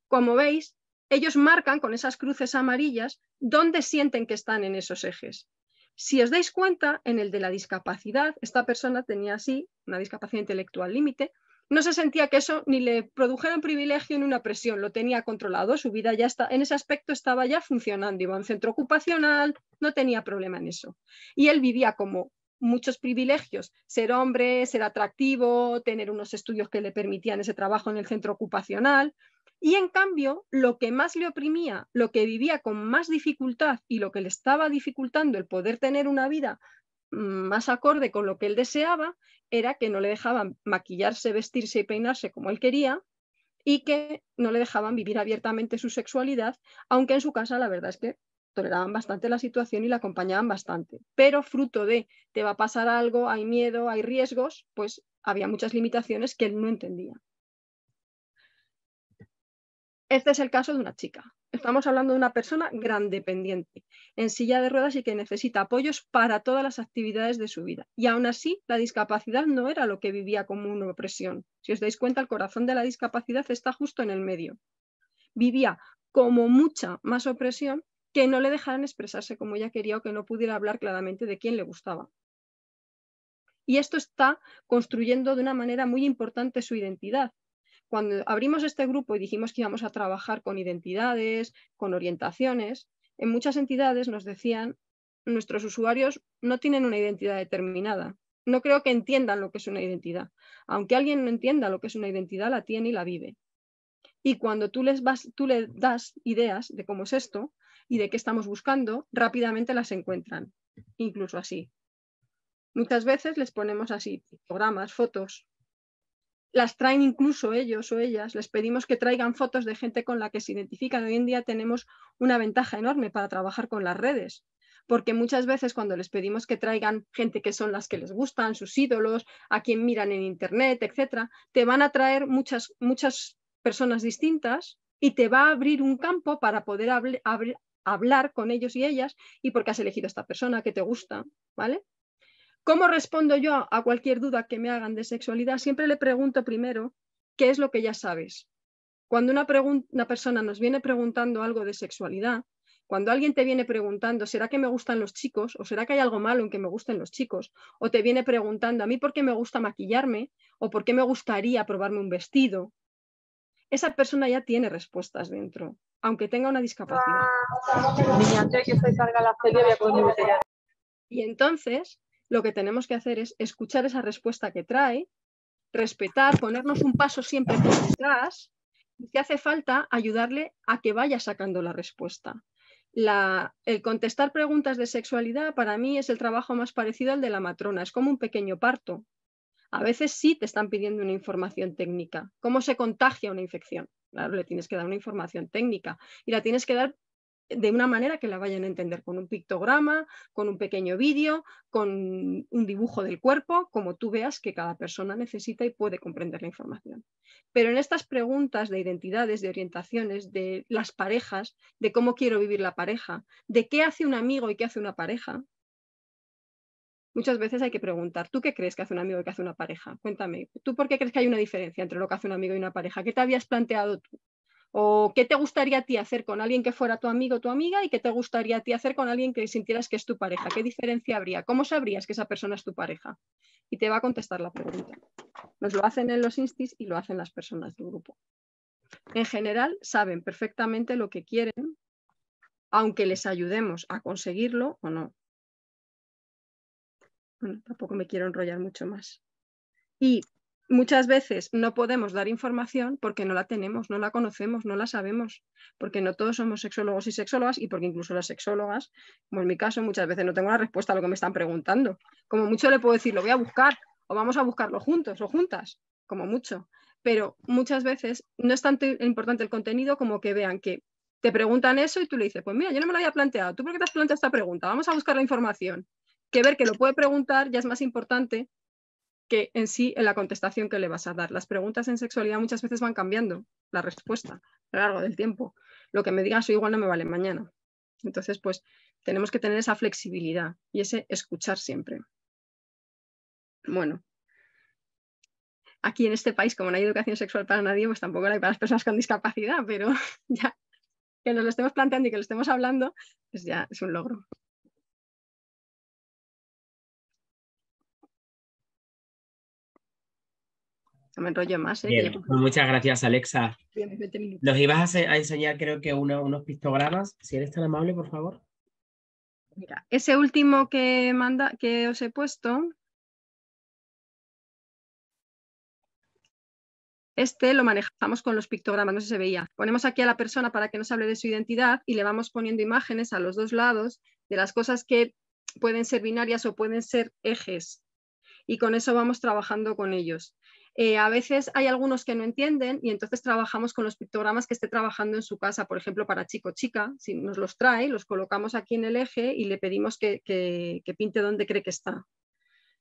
Como veis, ellos marcan con esas cruces amarillas dónde sienten que están en esos ejes. Si os dais cuenta, en el de la discapacidad, esta persona tenía así una discapacidad intelectual límite, no se sentía que eso ni le produjera un privilegio ni una presión, lo tenía controlado, su vida ya está, en ese aspecto estaba ya funcionando, iba a un centro ocupacional, no tenía problema en eso. Y él vivía como muchos privilegios, ser hombre, ser atractivo, tener unos estudios que le permitían ese trabajo en el centro ocupacional. Y en cambio, lo que más le oprimía, lo que vivía con más dificultad y lo que le estaba dificultando el poder tener una vida más acorde con lo que él deseaba, era que no le dejaban maquillarse, vestirse y peinarse como él quería y que no le dejaban vivir abiertamente su sexualidad, aunque en su casa la verdad es que toleraban bastante la situación y la acompañaban bastante. Pero fruto de te va a pasar algo, hay miedo, hay riesgos, pues había muchas limitaciones que él no entendía. Este es el caso de una chica. Estamos hablando de una persona gran dependiente, en silla de ruedas y que necesita apoyos para todas las actividades de su vida. Y aún así, la discapacidad no era lo que vivía como una opresión. Si os dais cuenta, el corazón de la discapacidad está justo en el medio. Vivía como mucha más opresión que no le dejaran expresarse como ella quería o que no pudiera hablar claramente de quién le gustaba. Y esto está construyendo de una manera muy importante su identidad. Cuando abrimos este grupo y dijimos que íbamos a trabajar con identidades, con orientaciones, en muchas entidades nos decían, nuestros usuarios no tienen una identidad determinada. No creo que entiendan lo que es una identidad. Aunque alguien no entienda lo que es una identidad, la tiene y la vive. Y cuando tú le das ideas de cómo es esto y de qué estamos buscando, rápidamente las encuentran, incluso así. Muchas veces les ponemos así, pictogramas, fotos. Las traen incluso ellos o ellas, les pedimos que traigan fotos de gente con la que se identifican. Hoy en día tenemos una ventaja enorme para trabajar con las redes, porque muchas veces cuando les pedimos que traigan gente que son las que les gustan, sus ídolos, a quien miran en internet, etcétera, te van a traer muchas personas distintas y te va a abrir un campo para poder hablar con ellos y ellas y porque has elegido a esta persona que te gusta, ¿vale? ¿Cómo respondo yo a cualquier duda que me hagan de sexualidad? Siempre le pregunto primero, ¿qué es lo que ya sabes? Cuando una persona nos viene preguntando algo de sexualidad, cuando alguien te viene preguntando, ¿será que me gustan los chicos? ¿O será que hay algo malo en que me gusten los chicos? O te viene preguntando, ¿a mí por qué me gusta maquillarme? ¿O por qué me gustaría probarme un vestido? Esa persona ya tiene respuestas dentro, aunque tenga una discapacidad. Y entonces, lo que tenemos que hacer es escuchar esa respuesta que trae, respetar, ponernos un paso siempre por detrás y si hace falta ayudarle a que vaya sacando la respuesta. El contestar preguntas de sexualidad para mí es el trabajo más parecido al de la matrona, es como un pequeño parto. A veces sí te están pidiendo una información técnica. ¿Cómo se contagia una infección? Claro, le tienes que dar una información técnica y la tienes que dar de una manera que la vayan a entender, con un pictograma, con un pequeño vídeo, con un dibujo del cuerpo, como tú veas que cada persona necesita y puede comprender la información. Pero en estas preguntas de identidades, de orientaciones, de las parejas, de cómo quiero vivir la pareja, de qué hace un amigo y qué hace una pareja, muchas veces hay que preguntar, ¿tú qué crees que hace un amigo y qué hace una pareja? Cuéntame, ¿tú por qué crees que hay una diferencia entre lo que hace un amigo y una pareja? ¿Qué te habías planteado tú? ¿O qué te gustaría a ti hacer con alguien que fuera tu amigo o tu amiga y qué te gustaría a ti hacer con alguien que sintieras que es tu pareja? ¿Qué diferencia habría? ¿Cómo sabrías que esa persona es tu pareja? Y te va a contestar la pregunta. Nos lo hacen en los instis y lo hacen las personas del grupo. En general, saben perfectamente lo que quieren, aunque les ayudemos a conseguirlo o no. Bueno, tampoco me quiero enrollar mucho más. Y muchas veces no podemos dar información porque no la tenemos, no la conocemos, no la sabemos, porque no todos somos sexólogos y sexólogas y porque incluso las sexólogas, como en mi caso, muchas veces no tengo la respuesta a lo que me están preguntando. Como mucho le puedo decir, lo voy a buscar o vamos a buscarlo juntos o juntas, como mucho. Pero muchas veces no es tanto importante el contenido como que vean que te preguntan eso y tú le dices, pues mira, yo no me lo había planteado, ¿tú por qué te has planteado esta pregunta? Vamos a buscar la información. Que ver que lo puede preguntar ya es más importante que en sí en la contestación que le vas a dar. Las preguntas en sexualidad muchas veces van cambiando la respuesta a lo largo del tiempo. Lo que me digas hoy igual no me vale mañana. Entonces, pues tenemos que tener esa flexibilidad y ese escuchar siempre. Bueno, aquí en este país, como no hay educación sexual para nadie, pues tampoco la hay para las personas con discapacidad, pero ya que nos lo estemos planteando y que lo estemos hablando, pues ya es un logro. No me enrollo más. Bien, pues muchas gracias, Alexa. 20 minutos. Nos ibas a enseñar, creo que unos pictogramas. Si eres tan amable, por favor. Mira, ese último que os he puesto, este lo manejamos con los pictogramas, no sé si se veía. Ponemos aquí a la persona para que nos hable de su identidad y le vamos poniendo imágenes a los dos lados de las cosas que pueden ser binarias o pueden ser ejes. Y con eso vamos trabajando con ellos. A veces hay algunos que no entienden y entonces trabajamos con los pictogramas que esté trabajando en su casa, por ejemplo, para chico o chica. Si nos los trae, los colocamos aquí en el eje y le pedimos que pinte donde cree que está.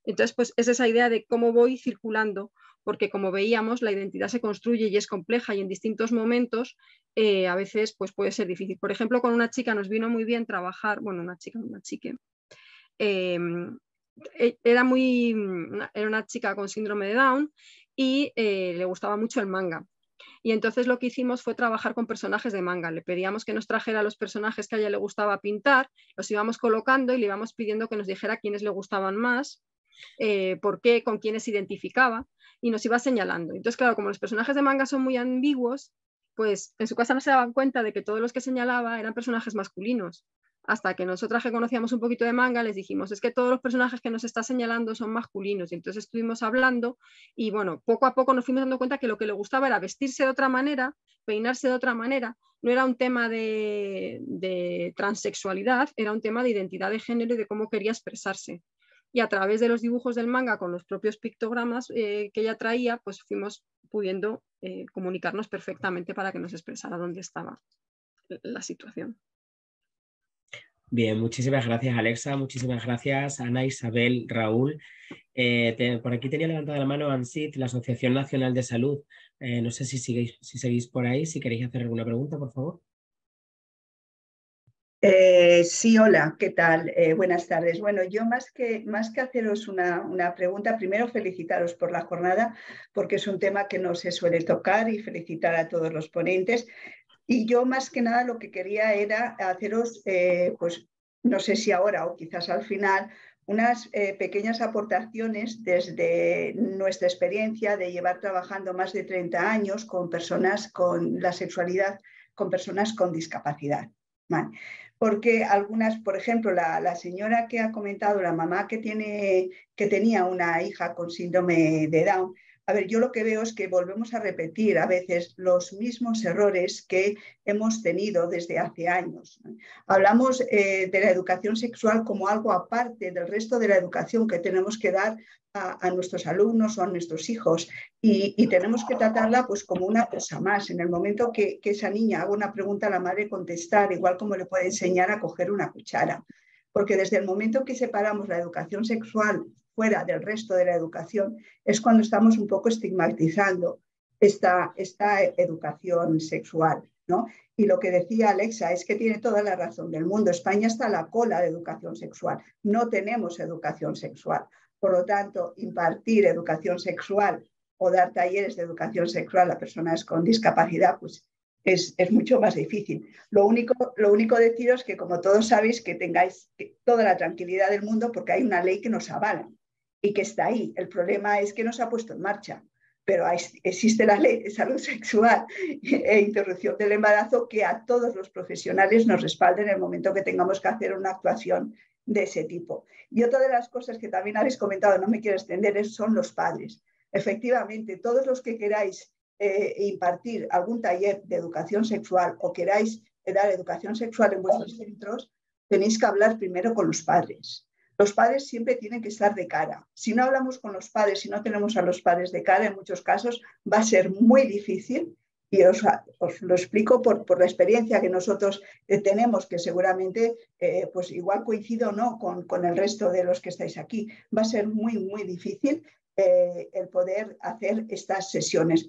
Entonces, pues es esa idea de cómo voy circulando, porque como veíamos, la identidad se construye y es compleja y en distintos momentos a veces pues puede ser difícil. Por ejemplo, con una chica nos vino muy bien trabajar, bueno, una chique. Era una chica con síndrome de Down y le gustaba mucho el manga. Y entonces lo que hicimos fue trabajar con personajes de manga. Le pedíamos que nos trajera los personajes que a ella le gustaba pintar, los íbamos colocando y le íbamos pidiendo que nos dijera quiénes le gustaban más, por qué, con quiénes se identificaba, y nos iba señalando. Entonces, claro, como los personajes de manga son muy ambiguos, pues en su casa no se daban cuenta de que todos los que señalaba eran personajes masculinos. Hasta que nosotras que conocíamos un poquito de manga les dijimos, es que todos los personajes que nos está señalando son masculinos. Y entonces estuvimos hablando y bueno, poco a poco nos fuimos dando cuenta que lo que le gustaba era vestirse de otra manera, peinarse de otra manera. No era un tema de transexualidad, era un tema de identidad de género y de cómo quería expresarse. Y a través de los dibujos del manga con los propios pictogramas que ella traía, pues fuimos pudiendo comunicarnos perfectamente para que nos expresara dónde estaba la situación. Bien, muchísimas gracias, Alexa. Muchísimas gracias, Ana, Isabel, Raúl. Por aquí tenía levantada la mano ANSIT, la Asociación Nacional de Salud. No sé si seguís por ahí, si queréis hacer alguna pregunta, por favor. Sí, hola, ¿qué tal? Buenas tardes. Bueno, yo más que haceros una pregunta, primero felicitaros por la jornada, porque es un tema que no se suele tocar, y felicitar a todos los ponentes. Y yo más que nada lo que quería era haceros, pues no sé si ahora o quizás al final, unas pequeñas aportaciones desde nuestra experiencia de llevar trabajando más de 30 años con personas con la sexualidad, con personas con discapacidad. ¿Vale? Porque algunas, por ejemplo, la señora que ha comentado, la mamá que tenía una hija con síndrome de Down, a ver, yo lo que veo es que volvemos a repetir a veces los mismos errores que hemos tenido desde hace años. Hablamos de la educación sexual como algo aparte del resto de la educación que tenemos que dar a nuestros alumnos o a nuestros hijos, y tenemos que tratarla pues como una cosa más. En el momento que esa niña haga una pregunta, la madre contestar, igual como le puede enseñar a coger una cuchara. Porque desde el momento que separamos la educación sexual fuera del resto de la educación, es cuando estamos un poco estigmatizando esta educación sexual, ¿no? Y lo que decía Alexa es que tiene toda la razón del mundo. España está a la cola de educación sexual. No tenemos educación sexual. Por lo tanto, impartir educación sexual o dar talleres de educación sexual a personas con discapacidad, pues es mucho más difícil. Lo único deciros que, como todos sabéis, que tengáis toda la tranquilidad del mundo, porque hay una ley que nos avala y que está ahí. El problema es que no se ha puesto en marcha, pero existe la ley de salud sexual e interrupción del embarazo que a todos los profesionales nos respalden en el momento que tengamos que hacer una actuación de ese tipo. Y otra de las cosas que también habéis comentado, no me quiero extender, son los padres. Efectivamente, todos los que queráis impartir algún taller de educación sexual o queráis dar educación sexual en vuestros centros, tenéis que hablar primero con los padres. Los padres siempre tienen que estar de cara. Si no hablamos con los padres, si no tenemos a los padres de cara, en muchos casos va a ser muy difícil, y os lo explico por la experiencia que nosotros tenemos, que seguramente pues igual coincido o no con el resto de los que estáis aquí. Va a ser muy, muy difícil el poder hacer estas sesiones.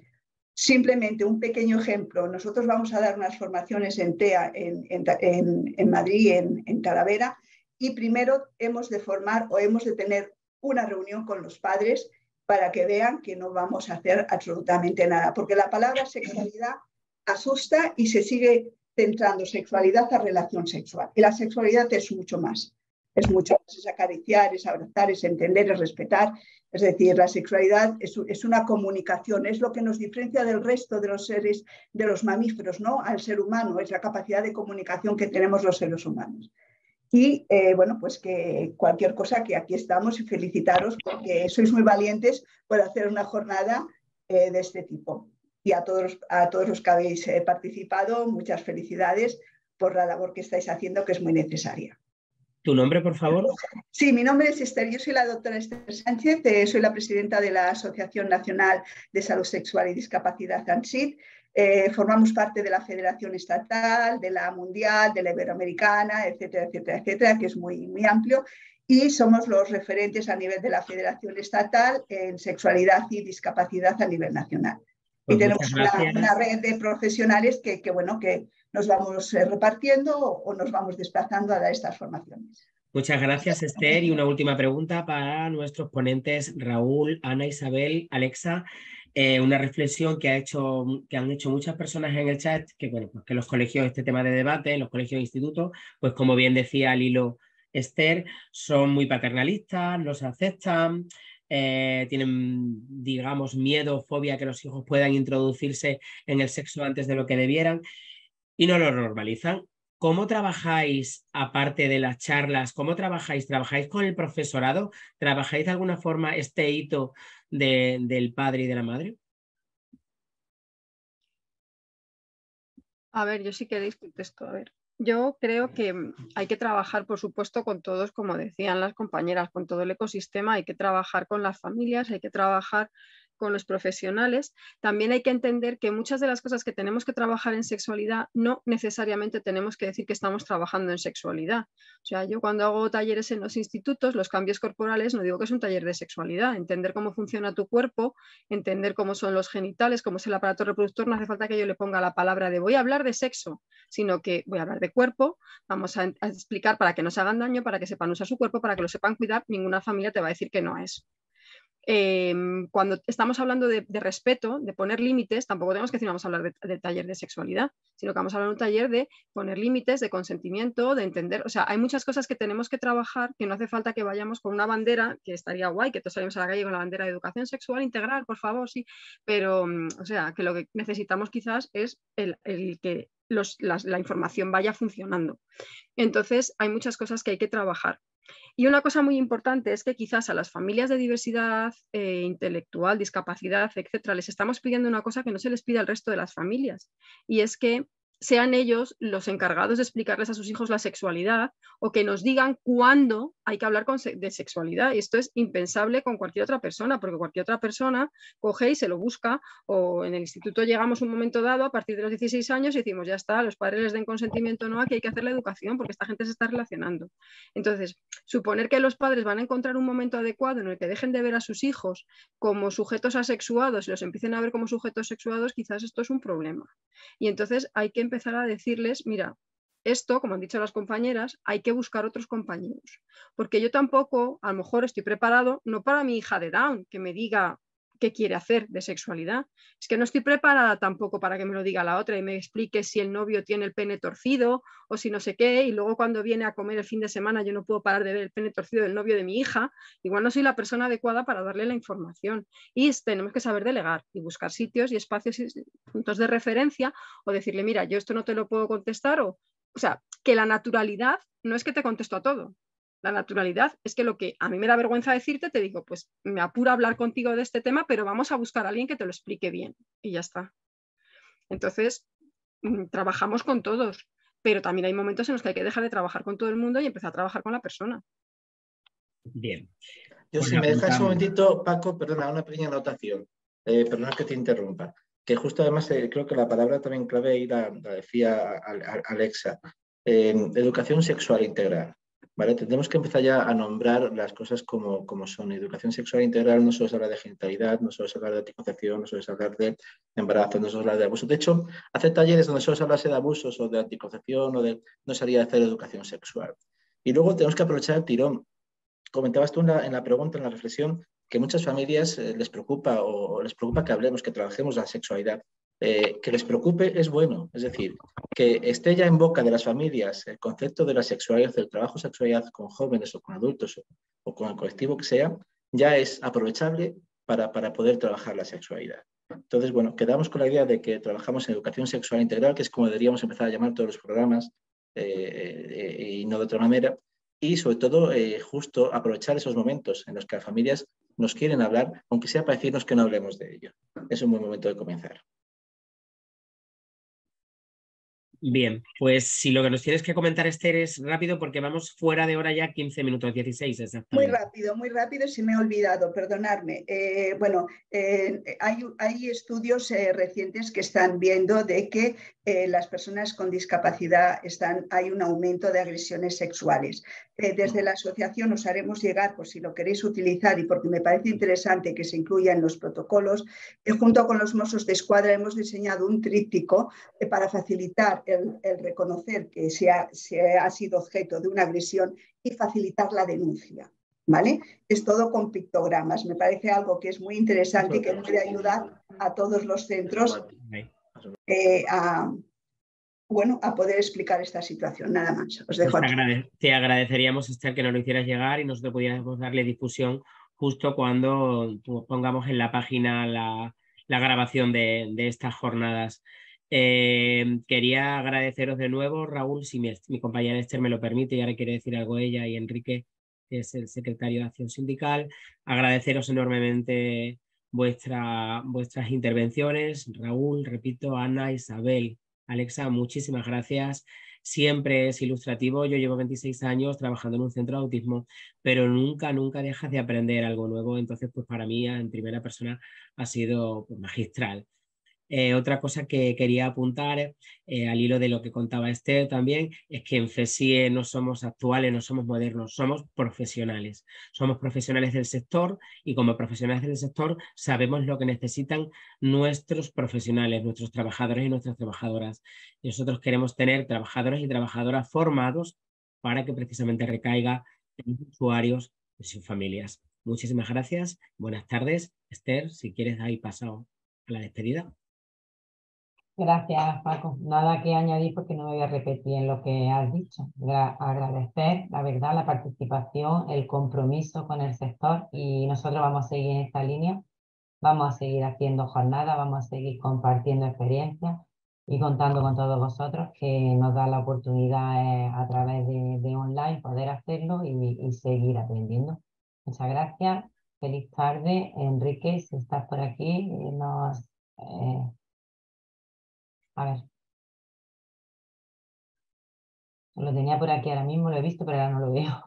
Simplemente un pequeño ejemplo. Nosotros vamos a dar unas formaciones en TEA en Madrid, en Talavera, y primero hemos de formar o hemos de tener una reunión con los padres para que vean que no vamos a hacer absolutamente nada, porque la palabra sexualidad asusta y se sigue centrando sexualidad a relación sexual, y la sexualidad es mucho más. es mucho más, es acariciar, es abrazar, es entender, es respetar. Es decir, la sexualidad es una comunicación, es lo que nos diferencia del resto de los seres, de los mamíferos, ¿no? Al ser humano, es la capacidad de comunicación que tenemos los seres humanos. Y bueno, pues que cualquier cosa, que aquí estamos, y felicitaros porque sois muy valientes por hacer una jornada de este tipo. Y a todos los que habéis participado, muchas felicidades por la labor que estáis haciendo, que es muy necesaria. ¿Tu nombre, por favor? Sí, mi nombre es Esther, yo soy la doctora Esther Sánchez, soy la presidenta de la Asociación Nacional de Salud Sexual y Discapacidad ANSID. Formamos parte de la Federación Estatal, de la Mundial, de la Iberoamericana, etcétera, etcétera, etcétera, que es muy, muy amplio, y somos los referentes a nivel de la Federación Estatal en sexualidad y discapacidad a nivel nacional. Pues y tenemos una red de profesionales que nos vamos repartiendo o nos vamos desplazando a dar estas formaciones. Muchas gracias, Esther. Y una última pregunta para nuestros ponentes Raúl, Ana, Isabel, Alexa. Una reflexión que han hecho muchas personas en el chat, que bueno, pues que los colegios, este tema de debate, en los colegios e institutos, pues como bien decía al hilo Esther, son muy paternalistas, no se aceptan, tienen, digamos, miedo, fobia que los hijos puedan introducirse en el sexo antes de lo que debieran y no lo normalizan. ¿Cómo trabajáis, aparte de las charlas, cómo trabajáis? ¿Trabajáis con el profesorado? ¿Trabajáis de alguna forma este hito del padre y de la madre? A ver, yo si queréis contesto. A ver, yo creo que hay que trabajar, por supuesto, con todos, como decían las compañeras, con todo el ecosistema, hay que trabajar con las familias, hay que trabajar con los profesionales. También hay que entender que muchas de las cosas que tenemos que trabajar en sexualidad no necesariamente tenemos que decir que estamos trabajando en sexualidad. O sea, yo cuando hago talleres en los institutos, los cambios corporales, no digo que es un taller de sexualidad. Entender cómo funciona tu cuerpo, entender cómo son los genitales, cómo es el aparato reproductor, no hace falta que yo le ponga la palabra de voy a hablar de sexo, sino que voy a hablar de cuerpo, vamos a explicar para que no se hagan daño, para que sepan usar su cuerpo, para que lo sepan cuidar. Ninguna familia te va a decir que no es. Cuando estamos hablando de respeto, de poner límites, tampoco tenemos que decir vamos a hablar de taller de sexualidad, sino que vamos a hablar de un taller de poner límites, de consentimiento, de entender. O sea, hay muchas cosas que tenemos que trabajar, que no hace falta que vayamos con una bandera, que estaría guay, que todos salimos a la calle con la bandera de educación sexual integral, por favor, sí, pero o sea, que lo que necesitamos quizás es el que la información vaya funcionando. Entonces, hay muchas cosas que hay que trabajar. Y una cosa muy importante es que quizás a las familias de diversidad intelectual, discapacidad, etcétera, les estamos pidiendo una cosa que no se les pide al resto de las familias, y es que sean ellos los encargados de explicarles a sus hijos la sexualidad o que nos digan cuándo hay que hablar de sexualidad. Y esto es impensable con cualquier otra persona, porque cualquier otra persona coge y se lo busca, o en el instituto llegamos un momento dado a partir de los 16 años y decimos ya está, los padres les den consentimiento o no, aquí hay que hacer la educación porque esta gente se está relacionando. Entonces, suponer que los padres van a encontrar un momento adecuado en el que dejen de ver a sus hijos como sujetos asexuados y los empiecen a ver como sujetos sexuados, quizás esto es un problema. Y entonces hay que empezar a decirles, mira, esto, como han dicho las compañeras, hay que buscar otros compañeros. Porque yo tampoco, a lo mejor estoy preparado, no para mi hija de Down, que me diga qué quiere hacer de sexualidad. Es que no estoy preparada tampoco para que me lo diga la otra y me explique si el novio tiene el pene torcido o si no sé qué, y luego cuando viene a comer el fin de semana yo no puedo parar de ver el pene torcido del novio de mi hija. Igual no soy la persona adecuada para darle la información. Y tenemos que saber delegar y buscar sitios y espacios y puntos de referencia, o decirle, mira, yo esto no te lo puedo contestar, o sea, que la naturalidad no es que te contesto a todo. La naturalidad es que lo que a mí me da vergüenza decirte, te digo, pues me apura hablar contigo de este tema, pero vamos a buscar a alguien que te lo explique bien y ya está. Entonces, trabajamos con todos, pero también hay momentos en los que hay que dejar de trabajar con todo el mundo y empezar a trabajar con la persona. Bien. Yo, si me dejas un momentito, Paco, perdona, una pequeña anotación. Perdona que te interrumpa. Que justo además creo que la palabra también clave ahí la decía Alexa. Educación sexual integral. ¿Vale? Tendremos que empezar ya a nombrar las cosas como son. Educación sexual integral no solo es hablar de genitalidad, no solo es hablar de anticoncepción, no solo es hablar de embarazo, no solo es hablar de abuso. De hecho, hace talleres donde solo se hablase de abusos o de anticoncepción no sería hacer educación sexual. Y luego tenemos que aprovechar el tirón. Comentabas tú en la pregunta, en la reflexión, que muchas familias les preocupa que hablemos, que trabajemos la sexualidad. Que les preocupe es bueno, es decir, que esté ya en boca de las familias el concepto de la sexualidad, del trabajo sexualidad con jóvenes o con adultos o con el colectivo que sea, ya es aprovechable para poder trabajar la sexualidad. Entonces, bueno, quedamos con la idea de que trabajamos en educación sexual integral, que es como deberíamos empezar a llamar todos los programas y no de otra manera, y sobre todo justo aprovechar esos momentos en los que las familias nos quieren hablar, aunque sea para decirnos que no hablemos de ello. Es un buen momento de comenzar. Bien, pues si lo que nos tienes que comentar, Esther, es rápido porque vamos fuera de hora ya, 15 minutos, 16 exactamente. Muy rápido, si me he olvidado, perdonadme. Hay estudios recientes que están viendo de que las personas con discapacidad hay un aumento de agresiones sexuales. Desde la asociación os haremos llegar, por si lo queréis utilizar y porque me parece interesante que se incluya en los protocolos, junto con los Mossos de Escuadra hemos diseñado un tríptico para facilitar el reconocer que se ha sido objeto de una agresión y facilitar la denuncia. ¿Vale? Es todo con pictogramas. Me parece algo que es muy interesante y que puede ayudar a todos los centros a poder explicar esta situación. Nada más. Os dejo aquí. Te agradeceríamos, Esther, que nos lo hicieras llegar y nosotros pudiéramos darle difusión justo cuando pongamos en la página la grabación de estas jornadas. Quería agradeceros de nuevo, Raúl, si mi compañera Esther me lo permite, y ahora quiere decir algo ella, y Enrique, que es el secretario de Acción Sindical. Agradeceros enormemente vuestras intervenciones. Raúl, repito, Ana, Isabel, Alexa, muchísimas gracias. Siempre es ilustrativo. Yo llevo 26 años trabajando en un centro de autismo, pero nunca dejas de aprender algo nuevo. Entonces, pues para mí, en primera persona, ha sido magistral. Otra cosa que quería apuntar al hilo de lo que contaba Esther también es que en FESIE no somos actuales, no somos modernos, somos profesionales. Somos profesionales del sector y como profesionales del sector sabemos lo que necesitan nuestros profesionales, nuestros trabajadores y nuestras trabajadoras. Y nosotros queremos tener trabajadores y trabajadoras formados para que precisamente recaiga en los usuarios y sus familias. Muchísimas gracias. Buenas tardes. Esther, si quieres ahí pasado a la despedida. Gracias, Paco. Nada que añadir porque no me voy a repetir en lo que has dicho. Agradecer, la verdad, la participación, el compromiso con el sector y nosotros vamos a seguir en esta línea. Vamos a seguir haciendo jornadas, vamos a seguir compartiendo experiencias y contando con todos vosotros que nos da la oportunidad a través de online poder hacerlo y seguir aprendiendo. Muchas gracias. Feliz tarde. Enrique, si estás por aquí, a ver. Lo tenía por aquí ahora mismo, lo he visto, pero ahora no lo veo.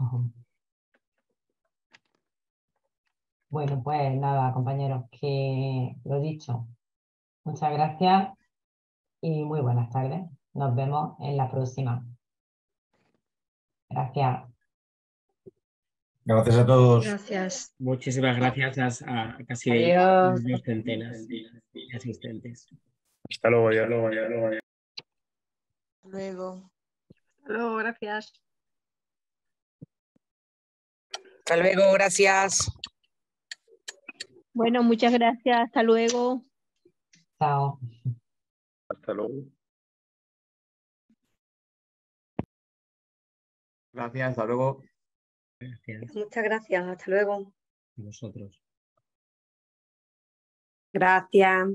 Bueno, pues nada, compañeros, que lo dicho. Muchas gracias y muy buenas tardes. Nos vemos en la próxima. Gracias. Gracias a todos. Gracias. Muchísimas gracias a casi Adiós. 2 centenas de asistentes. Hasta luego, ya. Luego. Hasta luego, gracias. Hasta luego, gracias. Bueno, muchas gracias. Hasta luego. Chao. Hasta luego. Gracias, hasta luego. Gracias. Muchas gracias, hasta luego. A vosotros. Gracias.